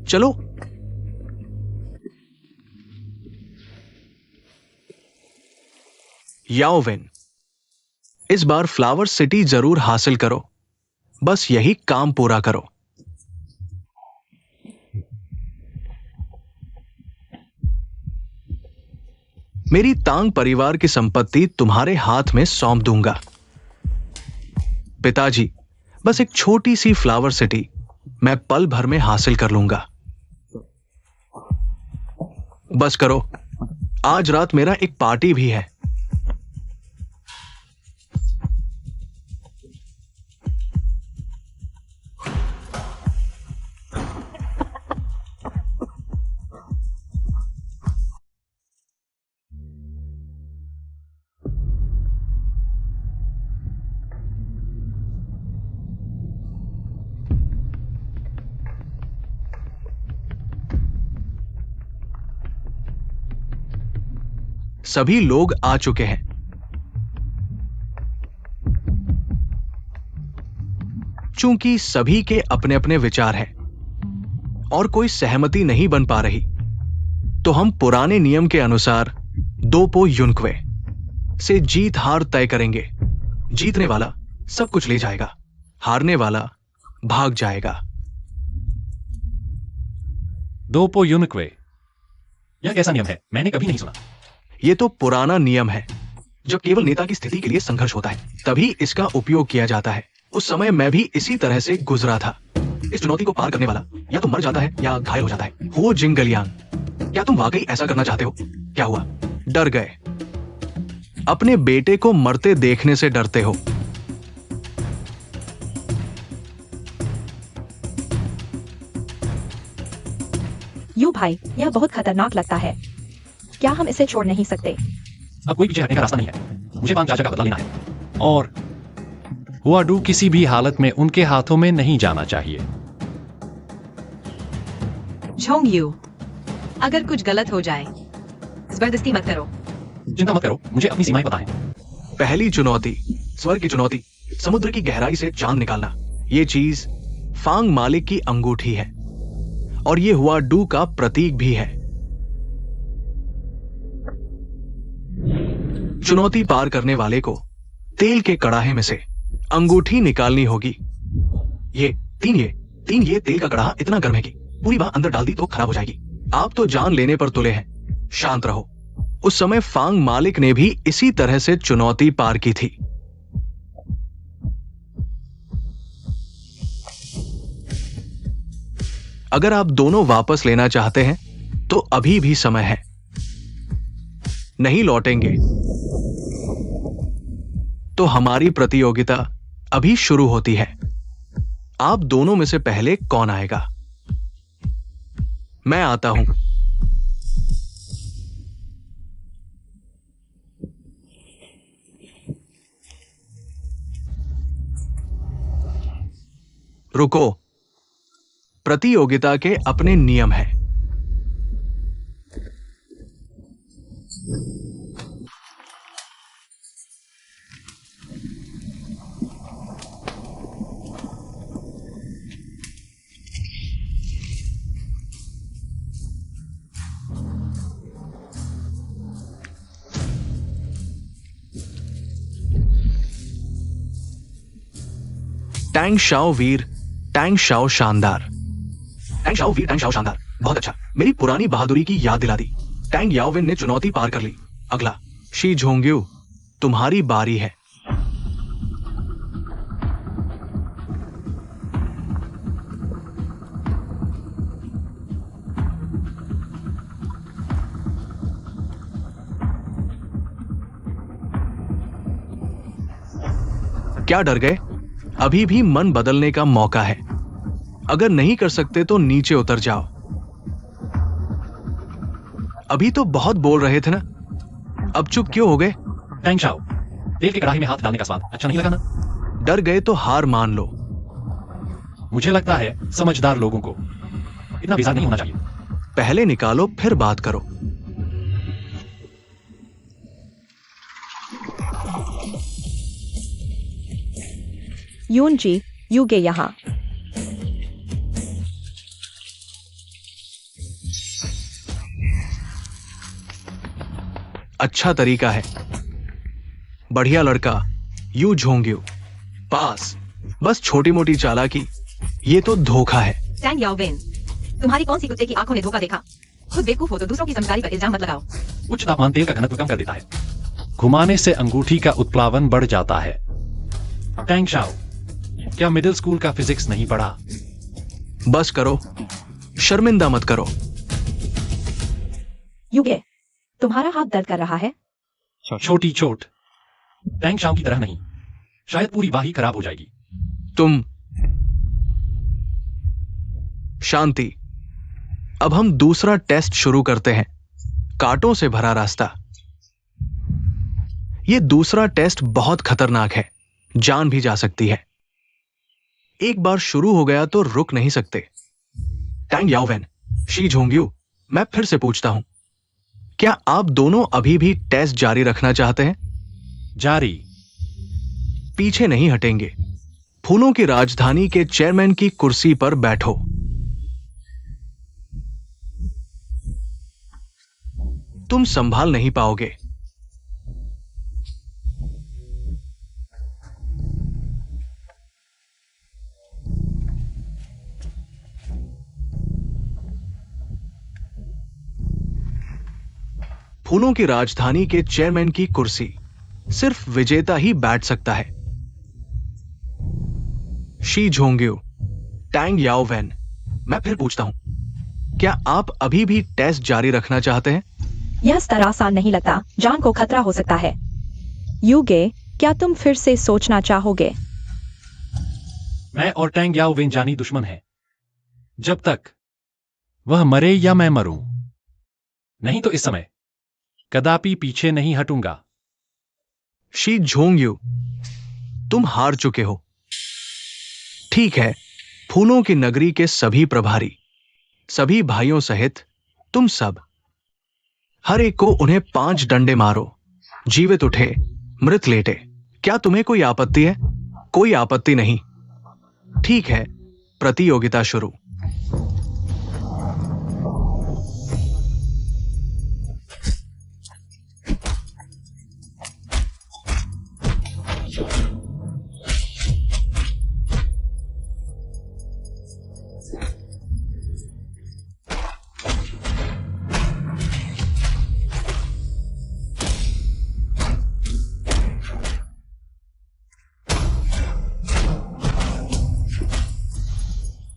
चलो। याओविन, इस बार फ्लावर सिटी जरूर हासिल करो। बस यही काम पूरा करो। मेरी तांग परिवार की संपत्ति तुम्हारे हाथ में सौंप दूंगा। पिताजी, बस एक छोटी सी फ्लावर सिटी मैं पल भर में हासिल कर लूंगा। बस करो, आज रात मेरा एक पार्टी भी है। सभी लोग आ चुके हैं। चूंकि सभी के अपने अपने विचार हैं और कोई सहमति नहीं बन पा रही, तो हम पुराने नियम के अनुसार दोपो युनक्वे से जीत हार तय करेंगे। जीतने वाला सब कुछ ले जाएगा, हारने वाला भाग जाएगा। दोपो युनक्वे, यह कैसा नियम है? मैंने कभी नहीं सुना। यह तो पुराना नियम है। जब केवल नेता की स्थिति के लिए संघर्ष होता है, तभी इसका उपयोग किया जाता है। उस समय मैं भी इसी तरह से गुजरा था। इस चुनौती को पार करने वाला या तो मर जाता है या घायल हो जाता है। हो जिंगलियांग, क्या तुम वाकई ऐसा करना चाहते हो? क्या हुआ? डर गए? अपने बेटे को मरते देखने से डरते हो? यू भाई, यह बहुत खतरनाक लगता है। क्या हम इसे छोड़ नहीं सकते? अब कोई पीछे हटने का रास्ता नहीं है। मुझे पांग चाचा का बदला लेना है, और हुआडू किसी भी हालत में उनके हाथों में नहीं जाना चाहिए। झोंग यू, अगर कुछ गलत हो जाए जबरदस्ती मत करो। चिंता मत करो, मुझे अपनी सीमाएं पता है। पहली चुनौती, स्वर्ग की चुनौती, समुद्र की गहराई से चांद निकालना। यह चीज फांग मालिक की अंगूठी है और यह हुआडू का प्रतीक भी है। चुनौती पार करने वाले को तेल के कड़ाहे में से अंगूठी निकालनी होगी। ये तेल का कड़ाहा इतना गर्म है कि पूरी बात अंदर डाल दी तो खराब हो जाएगी। आप तो जान लेने पर तुले हैं, शांत रहो। उस समय फांग मालिक ने भी इसी तरह से चुनौती पार की थी। अगर आप दोनों वापस लेना चाहते हैं तो अभी भी समय है। नहीं लौटेंगे तो हमारी प्रतियोगिता अभी शुरू होती है। आप दोनों में से पहले कौन आएगा? मैं आता हूं। रुको, प्रतियोगिता के अपने नियम हैं। टैंग शाओ वीर, टैंग शाओ शानदार। टैंग शाओ वीर, टैंग शाओ शानदार, बहुत अच्छा, मेरी पुरानी बहादुरी की याद दिला दी। टैंग याओविन ने चुनौती पार कर ली। अगला, शी झोंग्यू, तुम्हारी बारी है। क्या डर गए? अभी भी मन बदलने का मौका है। अगर नहीं कर सकते तो नीचे उतर जाओ। अभी तो बहुत बोल रहे थे ना, अब चुप क्यों हो गए? टैंग शाओ, तेल की कढ़ाई में हाथ डालने का स्वाद अच्छा नहीं लगा ना? डर गए तो हार मान लो। मुझे लगता है समझदार लोगों को इतना विजार नहीं होना चाहिए। पहले निकालो फिर बात करो। यून जी, युगे यहाँ। अच्छा तरीका है। बढ़िया लड़का, यू झोंग्यू। पास। बस छोटी मोटी चालाकी, ये तो धोखा है। टैंग याओविन, तुम्हारी कौन सी कुत्ते की आंखों ने धोखा देखा? खुद बेवकूफ हो तो दूसरों की समझदारी पर इल्जाम मत लगाओ। उच्च तापमान तेल का घनत्व कम कर देता है। घुमाने से अंगूठी का उत्प्लावन बढ़ जाता है। टैंग शाओ, क्या मिडिल स्कूल का फिजिक्स नहीं पढ़ा? बस करो, शर्मिंदा मत करो। युगे, तुम्हारा हाथ दर्द कर रहा है? छोटी चोट, टैंग शाओ की तरह नहीं, शायद पूरी बाही खराब हो जाएगी। तुम शांति। अब हम दूसरा टेस्ट शुरू करते हैं। कांटों से भरा रास्ता। यह दूसरा टेस्ट बहुत खतरनाक है, जान भी जा सकती है। एक बार शुरू हो गया तो रुक नहीं सकते। टैंग याओविन, शी झोंग्यू, मैं फिर से पूछता हूं, क्या आप दोनों अभी भी टेस्ट जारी रखना चाहते हैं? जारी। पीछे नहीं हटेंगे। फूलों की राजधानी के चेयरमैन की कुर्सी पर बैठो। तुम संभाल नहीं पाओगे। फूलों की राजधानी के चेयरमैन की कुर्सी सिर्फ विजेता ही बैठ सकता है। शी झोंग्यू, टैंग याओविन, मैं फिर पूछता हूं, क्या आप अभी भी टेस्ट जारी रखना चाहते हैं? यह स्तर आसान नहीं लगता, जान को खतरा हो सकता है। युगे, क्या तुम फिर से सोचना चाहोगे? मैं और टैंग याओविन जानी दुश्मन हैं। जब तक वह मरे या मैं मरूं, नहीं तो इस समय कदापि पीछे नहीं हटूंगा। शी झोंग्यू, तुम हार चुके हो। ठीक है, फूलों की नगरी के सभी प्रभारी, सभी भाइयों सहित तुम सब, हर एक को उन्हें 5 डंडे मारो। जीवित उठे, मृत लेटे। क्या तुम्हें कोई आपत्ति है? कोई आपत्ति नहीं। ठीक है, प्रतियोगिता शुरू।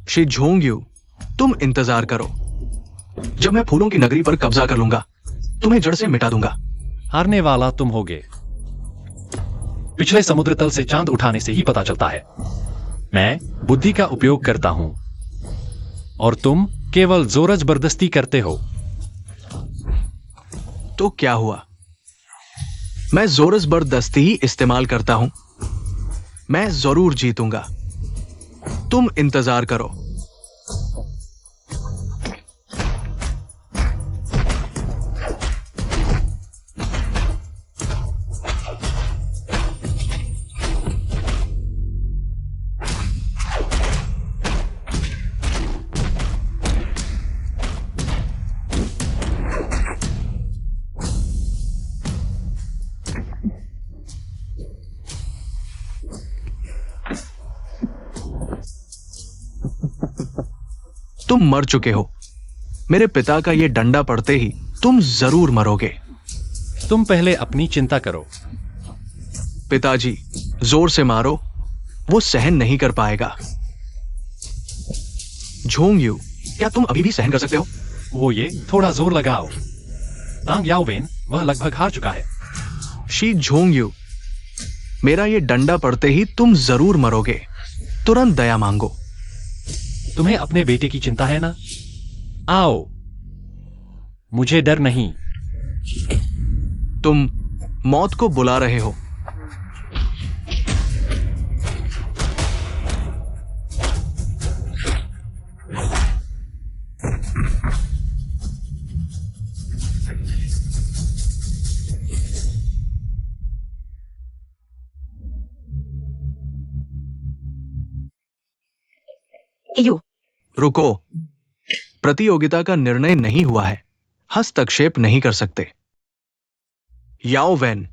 शी झोंग्यू, तुम इंतजार करो। जब मैं फूलों की नगरी पर कब्जा कर लूंगा, तुम्हें जड़ से मिटा दूंगा। हारने वाला तुम होगे। पिछले समुद्र तल से चांद उठाने से ही पता चलता है। मैं बुद्धि का उपयोग करता हूं और तुम केवल जोर जबरदस्ती करते हो। तो क्या हुआ? मैं जोर जबरदस्ती ही इस्तेमाल करता हूं। मैं जरूर जीतूंगा। तुम इंतजार करो। तुम मर चुके हो। मेरे पिता का ये डंडा पड़ते ही तुम जरूर मरोगे। तुम पहले अपनी चिंता करो। पिताजी, जोर से मारो, वो सहन नहीं कर पाएगा। झोंग यू, क्या तुम अभी भी सहन कर सकते हो? वो ये थोड़ा जोर लगाओ। तांग याओवेन, वह लगभग हार चुका है। शी झोंग यू, मेरा ये डंडा पड़ते ही तुम जरूर मरोगे। तुरंत दया मांगो। तुम्हें अपने बेटे की चिंता है ना? आओ, मुझे डर नहीं। तुम मौत को बुला रहे हो। यू, रुको, प्रतियोगिता का निर्णय नहीं हुआ है। हस्तक्षेप नहीं कर सकते। याओ वैन,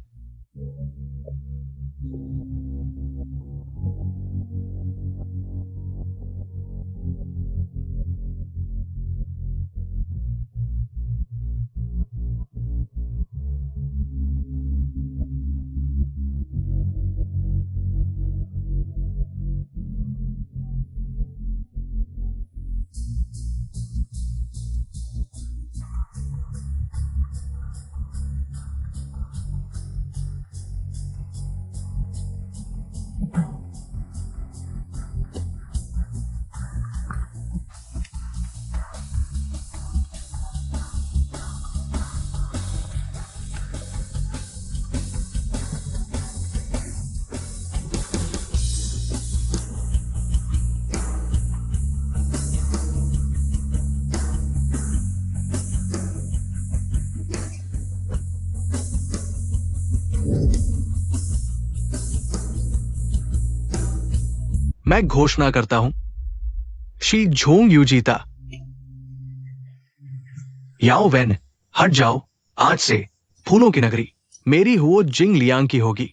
मैं घोषणा करता हूं, शी झोंग यू जीता। याओ वैन, हट जाओ। आज से फूलों की नगरी मेरी हुओ जिंग लियांग की होगी।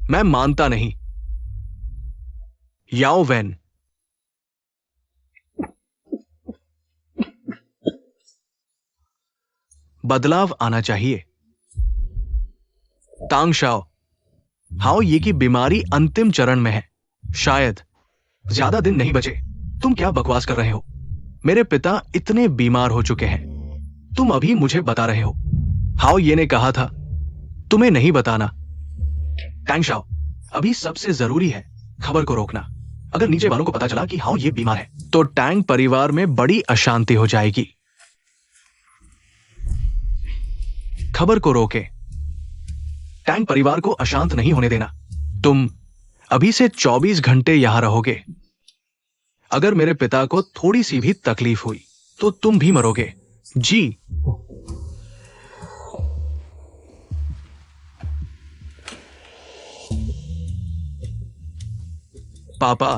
मैं मानता नहीं। याओ वैन, बदलाव आना चाहिए। तांग शाओ, हाओ ये की बीमारी अंतिम चरण में है। शायद ज्यादा दिन नहीं बचे। तुम क्या बकवास कर रहे हो? मेरे पिता इतने बीमार हो चुके हैं, तुम अभी मुझे बता रहे हो। हाओ ये ने कहा था तुम्हें नहीं बताना। टैंग शाओ, अभी सबसे जरूरी है खबर को रोकना। अगर नीचे वालों को पता चला कि हाओ ये बीमार है तो टैंग परिवार में बड़ी अशांति हो जाएगी। खबर को रोके। टैंग परिवार को अशांत नहीं होने देना। तुम अभी से 24 घंटे यहां रहोगे। अगर मेरे पिता को थोड़ी सी भी तकलीफ हुई तो तुम भी मरोगे। जी। पापा,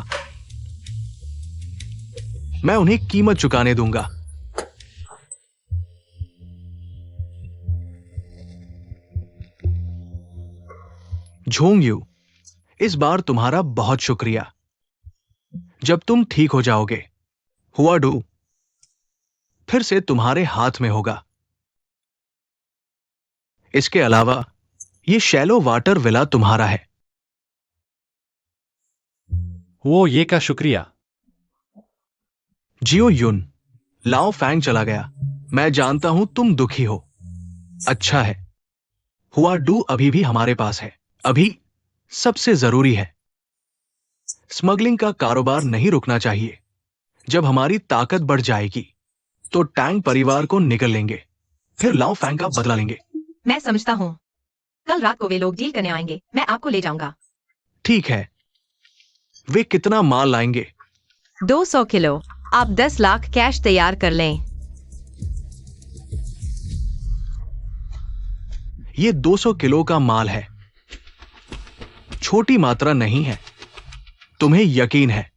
मैं उन्हें कीमत चुकाने दूंगा। झोंग यू, इस बार तुम्हारा बहुत शुक्रिया। जब तुम ठीक हो जाओगे, हुआ डू फिर से तुम्हारे हाथ में होगा। इसके अलावा ये शैलो वाटर विला तुम्हारा है। वो ये का शुक्रिया। जियो युन, लाओ फैंग चला गया। मैं जानता हूं तुम दुखी हो। अच्छा है, हुआ डू अभी भी हमारे पास है। अभी सबसे जरूरी है, स्मगलिंग का कारोबार नहीं रुकना चाहिए। जब हमारी ताकत बढ़ जाएगी तो टैंग परिवार को निकल लेंगे, फिर लाओ फैंग का बदला लेंगे। मैं समझता हूँ। कल रात को वे लोग डील करने आएंगे। मैं आपको ले जाऊंगा। ठीक है। वे कितना माल लाएंगे? 200 किलो। आप 10 लाख कैश तैयार कर लें। ये 200 किलो का माल है, छोटी मात्रा नहीं है। तुम्हें यकीन है?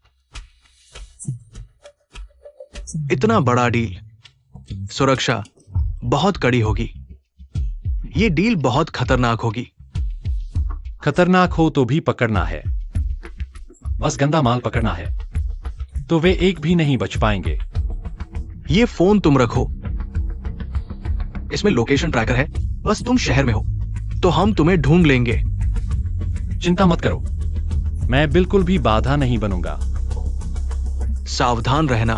इतना बड़ा डील, सुरक्षा बहुत कड़ी होगी। ये डील बहुत खतरनाक होगी। खतरनाक हो तो भी पकड़ना है। बस गंदा माल पकड़ना है। तो वे एक भी नहीं बच पाएंगे। ये फोन तुम रखो, इसमें लोकेशन ट्रैकर है। बस तुम शहर में हो तो हम तुम्हें ढूंढ लेंगे। चिंता मत करो, मैं बिल्कुल भी बाधा नहीं बनूंगा। सावधान रहना।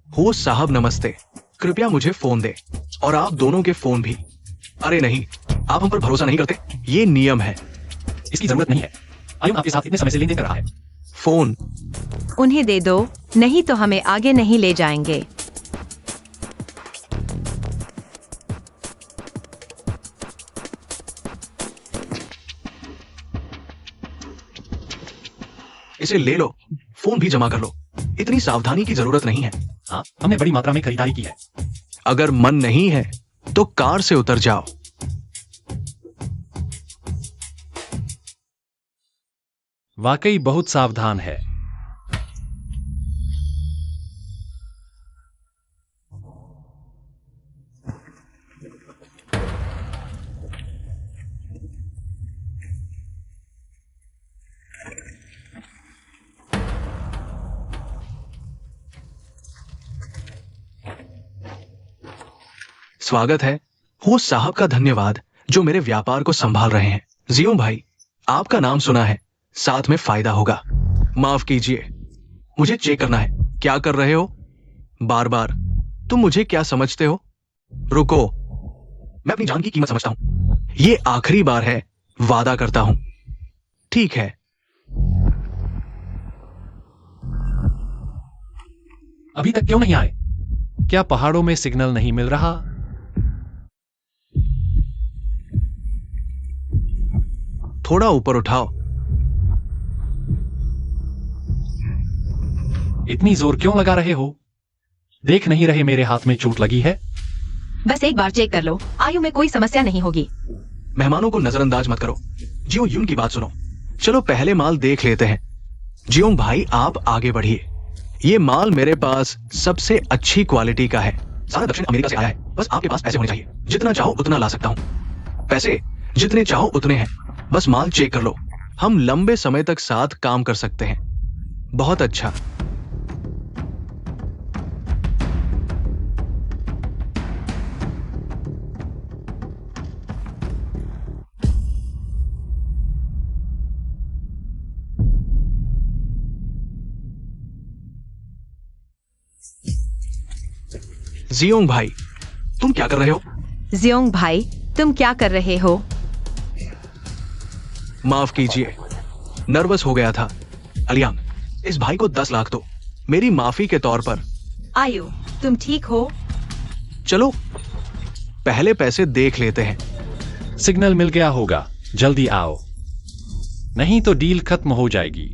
हो साहब नमस्ते, कृपया मुझे फोन दे और आप दोनों के फोन भी। अरे नहीं, आप हम पर भरोसा नहीं करते, ये नियम है। इसकी जरूरत नहीं है। आयुन आपके साथ इतने समय से लेन देन कर रहा है। फोन उन्हें दे दो, नहीं तो हमें आगे नहीं ले जाएंगे। इसे ले लो, फोन भी जमा कर लो। इतनी सावधानी की जरूरत नहीं है। हाँ, हमने बड़ी मात्रा में खरीदारी की है। अगर मन नहीं है तो कार से उतर जाओ। वाकई बहुत सावधान है। स्वागत है। हो साहब का धन्यवाद जो मेरे व्यापार को संभाल रहे हैं। जियो भाई, आपका नाम सुना है, साथ में फायदा होगा। माफ कीजिए, मुझे चेक करना है। क्या कर रहे हो? बार बार तुम मुझे क्या समझते हो? रुको, मैं अपनी जान की कीमत समझता हूं। ये आखिरी बार है, वादा करता हूं। ठीक है। अभी तक क्यों नहीं आए? क्या पहाड़ों में सिग्नल नहीं मिल रहा? थोड़ा ऊपर उठाओ। इतनी जोर क्यों लगा रहे हो? देख नहीं रहे मेरे हाथ में चोट लगी है? बस एक बार चेक कर लो, आयु में कोई समस्या नहीं होगी। मेहमानों को नजरअंदाज मत करो। जियो यून की बात सुनो। चलो पहले माल देख लेते हैं। जियोंग भाई, आप आगे बढ़िए। ये माल मेरे पास सबसे अच्छी क्वालिटी का है। सारा दक्षिण अमेरिका से आया है। बस आपके पास पैसे होने चाहिए। जितना चाहो उतना ला सकता हूं। पैसे जितने चाहो उतने हैं। बस माल चेक कर लो। हम लंबे समय तक साथ काम कर सकते हैं। बहुत अच्छा। जियोंग भाई, तुम क्या कर रहे हो? जियोंग भाई, तुम क्या कर रहे हो? माफ कीजिए, नर्वस हो गया था। अलियांग, इस भाई को 10 लाख दो, मेरी माफी के तौर पर। आयु, तुम ठीक हो? चलो पहले पैसे देख लेते हैं। सिग्नल मिल गया होगा, जल्दी आओ, नहीं तो डील खत्म हो जाएगी।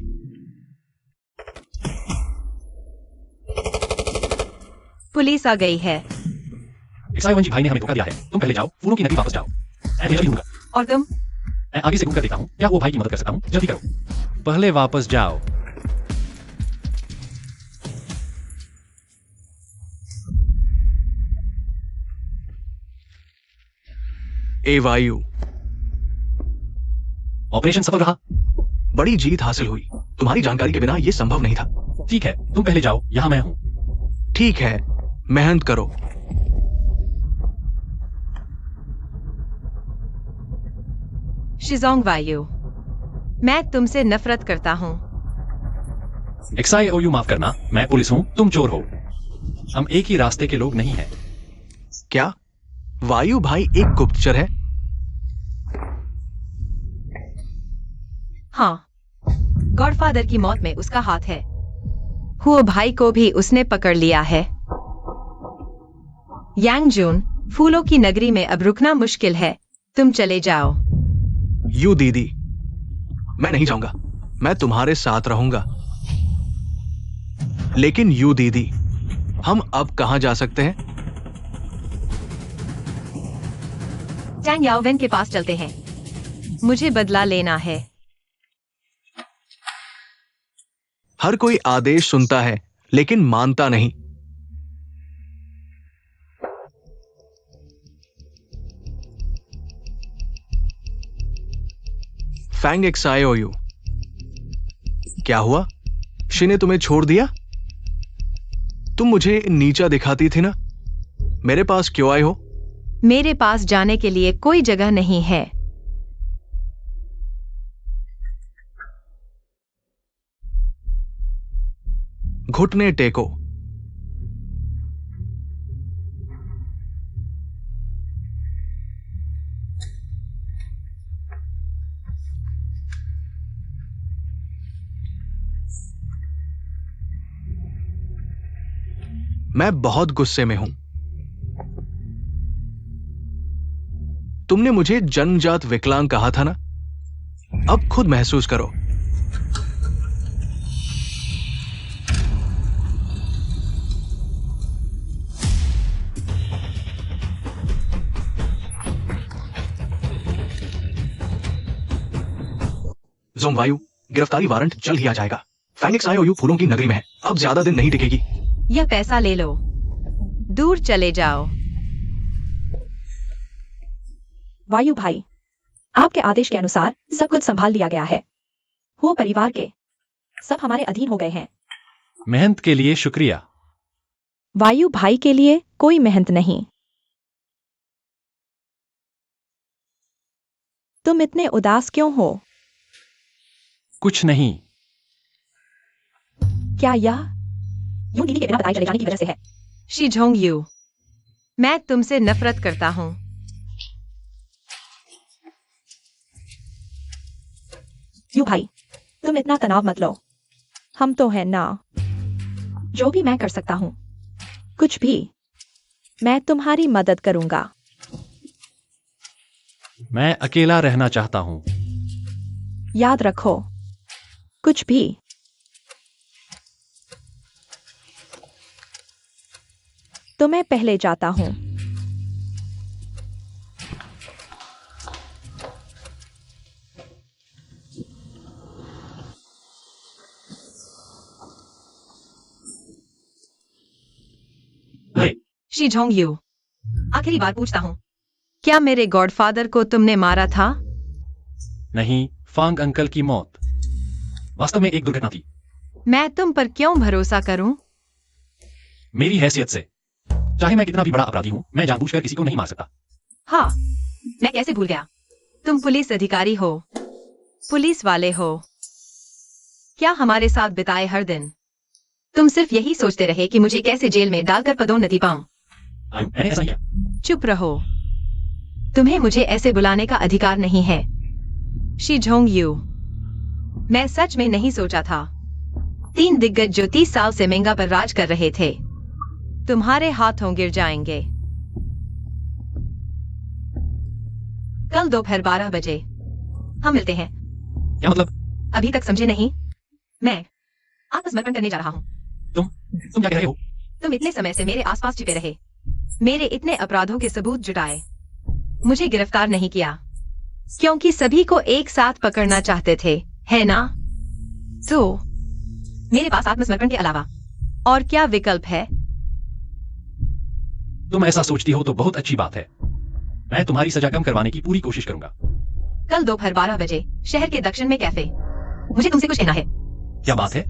पुलिस आ गई है। एक्साइवन जी भाई ने हमें धोखा दिया है। तुम पहले जाओ, फूलों की नदी वापस जाओ। मैं भेजा भी दूंगा। और तुम? मैं आगे से घूम कर देखता हूँ, क्या वो भाई की मदद कर सकता हूँ? जल्दी करो। पहले वापस जाओ। ए वायु, ऑपरेशन सफल रहा। बड़ी जीत हासिल हुई। तुम्हारी जानकारी के बिना यह संभव नहीं था। ठीक है, तुम पहले जाओ, यहां मैं हूं। ठीक है, मेहनत करो। शिजोंग वायु, मैं तुमसे नफरत करता हूँ। एक्साईओयू माफ करना, मैं पुलिस हूं, तुम चोर हो। हम एक ही रास्ते के लोग नहीं हैं। क्या वायु भाई एक गुप्तचर है? हाँ, गॉडफादर की मौत में उसका हाथ है। हुओ भाई को भी उसने पकड़ लिया है। यांगजून, फूलों की नगरी में अब रुकना मुश्किल है, तुम चले जाओ। यू दीदी, मैं नहीं जाऊंगा, मैं तुम्हारे साथ रहूंगा। लेकिन यू दीदी, हम अब कहां जा सकते हैं? चैंग याओवेन के पास चलते हैं। मुझे बदला लेना है। हर कोई आदेश सुनता है लेकिन मानता नहीं। फैंग एक्साईओयू, क्या हुआ? शी ने तुम्हें छोड़ दिया? तुम मुझे नीचा दिखाती थी ना? मेरे पास क्यों आए हो? मेरे पास जाने के लिए कोई जगह नहीं है। घुटने टेको। मैं बहुत गुस्से में हूं। तुमने मुझे जन्मजात विकलांग कहा था ना? अब खुद महसूस करो। जोम वायु, गिरफ्तारी वारंट जल्द ही आ जाएगा। फेनिक्स आईओयू फूलों की नगरी में है। अब ज्यादा दिन नहीं टिकेगी। यह पैसा ले लो, दूर चले जाओ। वायु भाई, आपके आदेश के अनुसार सब कुछ संभाल लिया गया है। वो परिवार के सब हमारे अधीन हो गए हैं। मेहनत के लिए शुक्रिया। वायु भाई के लिए कोई मेहनत नहीं। तुम इतने उदास क्यों हो? कुछ नहीं। क्या यह यूं दीदी के बिना बताए चले जाने की वजह से है? शी झोंग यू, मैं तुमसे नफरत करता हूं। यू भाई, तुम इतना तनाव मत लो। हम तो हैं ना। जो भी मैं कर सकता हूं, कुछ भी, मैं तुम्हारी मदद करूंगा। मैं अकेला रहना चाहता हूं। याद रखो, कुछ भी। तो मैं पहले जाता हूं। शी झोंग यू, आखिरी बार पूछता हूं, क्या मेरे गॉडफादर को तुमने मारा था? नहीं, फांग अंकल की मौत वास्तव में एक दुर्घटना थी। मैं तुम पर क्यों भरोसा करूं? मेरी हैसियत से, चाहे मैं कितना भी बड़ा अपराधी हूं, मैं जानबूझकर किसी को नहीं मार सकता। हाँ, मैं कैसे भूल गया। तुम पुलिस अधिकारी हो, पुलिस वाले हो। क्या हमारे साथ बिताए हर दिन तुम सिर्फ यही सोचते रहे कि मुझे कैसे जेल में डालकर पदोन्नति पाऊं? मैंने ऐसा किया। चुप रहो, तुम्हें मुझे ऐसे बुलाने का अधिकार नहीं है। शी झोंग यू, मैं सच में नहीं सोचा था 3 दिग्गज जो 30 साल से मेंगा पर राज कर रहे थे तुम्हारे हाथों गिर जाएंगे। कल दोपहर 12 बजे हम मिलते हैं। क्या मतलब? अभी तक समझे नहीं? मैं आत्मसमर्पण करने जा रहा हूं। तुम क्या कह रहे हो? तुम इतने समय से मेरे आसपास छिपे रहे, मेरे इतने अपराधों के सबूत जुटाए, मुझे गिरफ्तार नहीं किया क्योंकि सभी को एक साथ पकड़ना चाहते थे, है ना? तो मेरे पास आत्मसमर्पण के अलावा और क्या विकल्प है? तुम ऐसा सोचती हो तो बहुत अच्छी बात है। मैं तुम्हारी सजा कम करवाने की पूरी कोशिश करूंगा। कल दोपहर 12 बजे शहर के दक्षिण में कैफे। मुझे तुमसे कुछ कहना है। क्या बात है?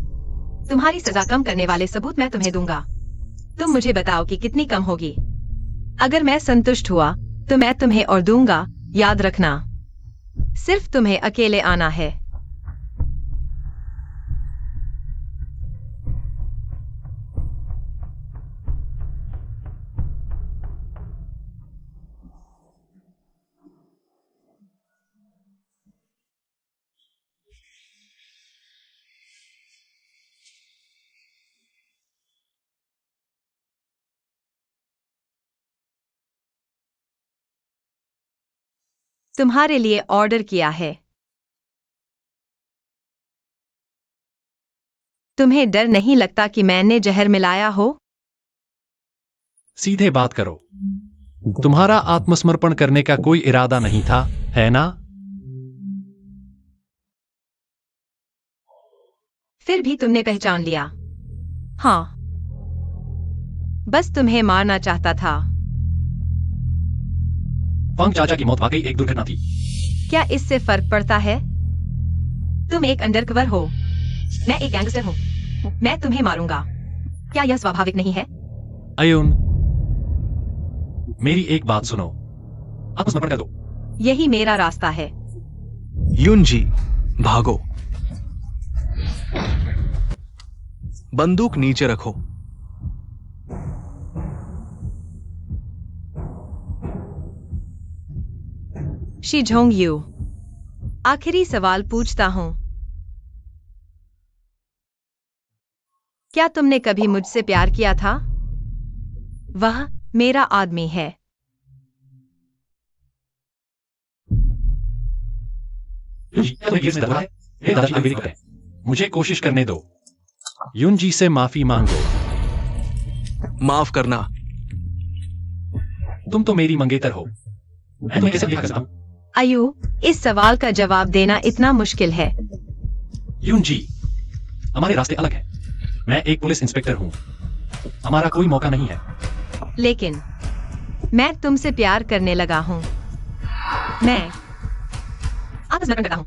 तुम्हारी सजा कम करने वाले सबूत मैं तुम्हें दूंगा। तुम मुझे बताओ कि कितनी कम होगी। अगर मैं संतुष्ट हुआ तो मैं तुम्हें और दूंगा। याद रखना, सिर्फ तुम्हें अकेले आना है। तुम्हारे लिए ऑर्डर किया है। तुम्हें डर नहीं लगता कि मैंने जहर मिलाया हो? सीधे बात करो। तुम्हारा आत्मसमर्पण करने का कोई इरादा नहीं था, है ना? फिर भी तुमने पहचान लिया। हाँ, बस तुम्हें मारना चाहता था। फांग चाचा की मौत वाकई एक दुर्घटना थी। क्या इससे फर्क पड़ता है? तुम एक अंडरकवर हो, मैं एक गैंगस्टर हूँ। मैं तुम्हें मारूंगा। क्या यह स्वाभाविक नहीं है? अयुन, मेरी एक बात सुनो। आत्मसमर्पण कर दो। यही मेरा रास्ता है। युनजी, भागो। बंदूक नीचे रखो। शी यू, आखिरी सवाल पूछता हूँ। क्या तुमने कभी मुझसे प्यार किया था? वह मेरा आदमी है। तुम्हें गिर से डर है? मेरे दादाजी अंग्रेजी करते हैं। मुझे कोशिश करने दो। युनजी से माफी मांगो। माफ करना। तुम तो मेरी मंगेतर हो। मैं तुम्हें कैसे देखा सकता हूं? अयू, इस सवाल का जवाब देना इतना मुश्किल है। युनजी, हमारे रास्ते अलग हैं। मैं एक पुलिस इंस्पेक्टर हूं। हमारा कोई मौका नहीं है। लेकिन मैं तुमसे प्यार करने लगा हूं। मैं आत्मसमर्पण करता हूं।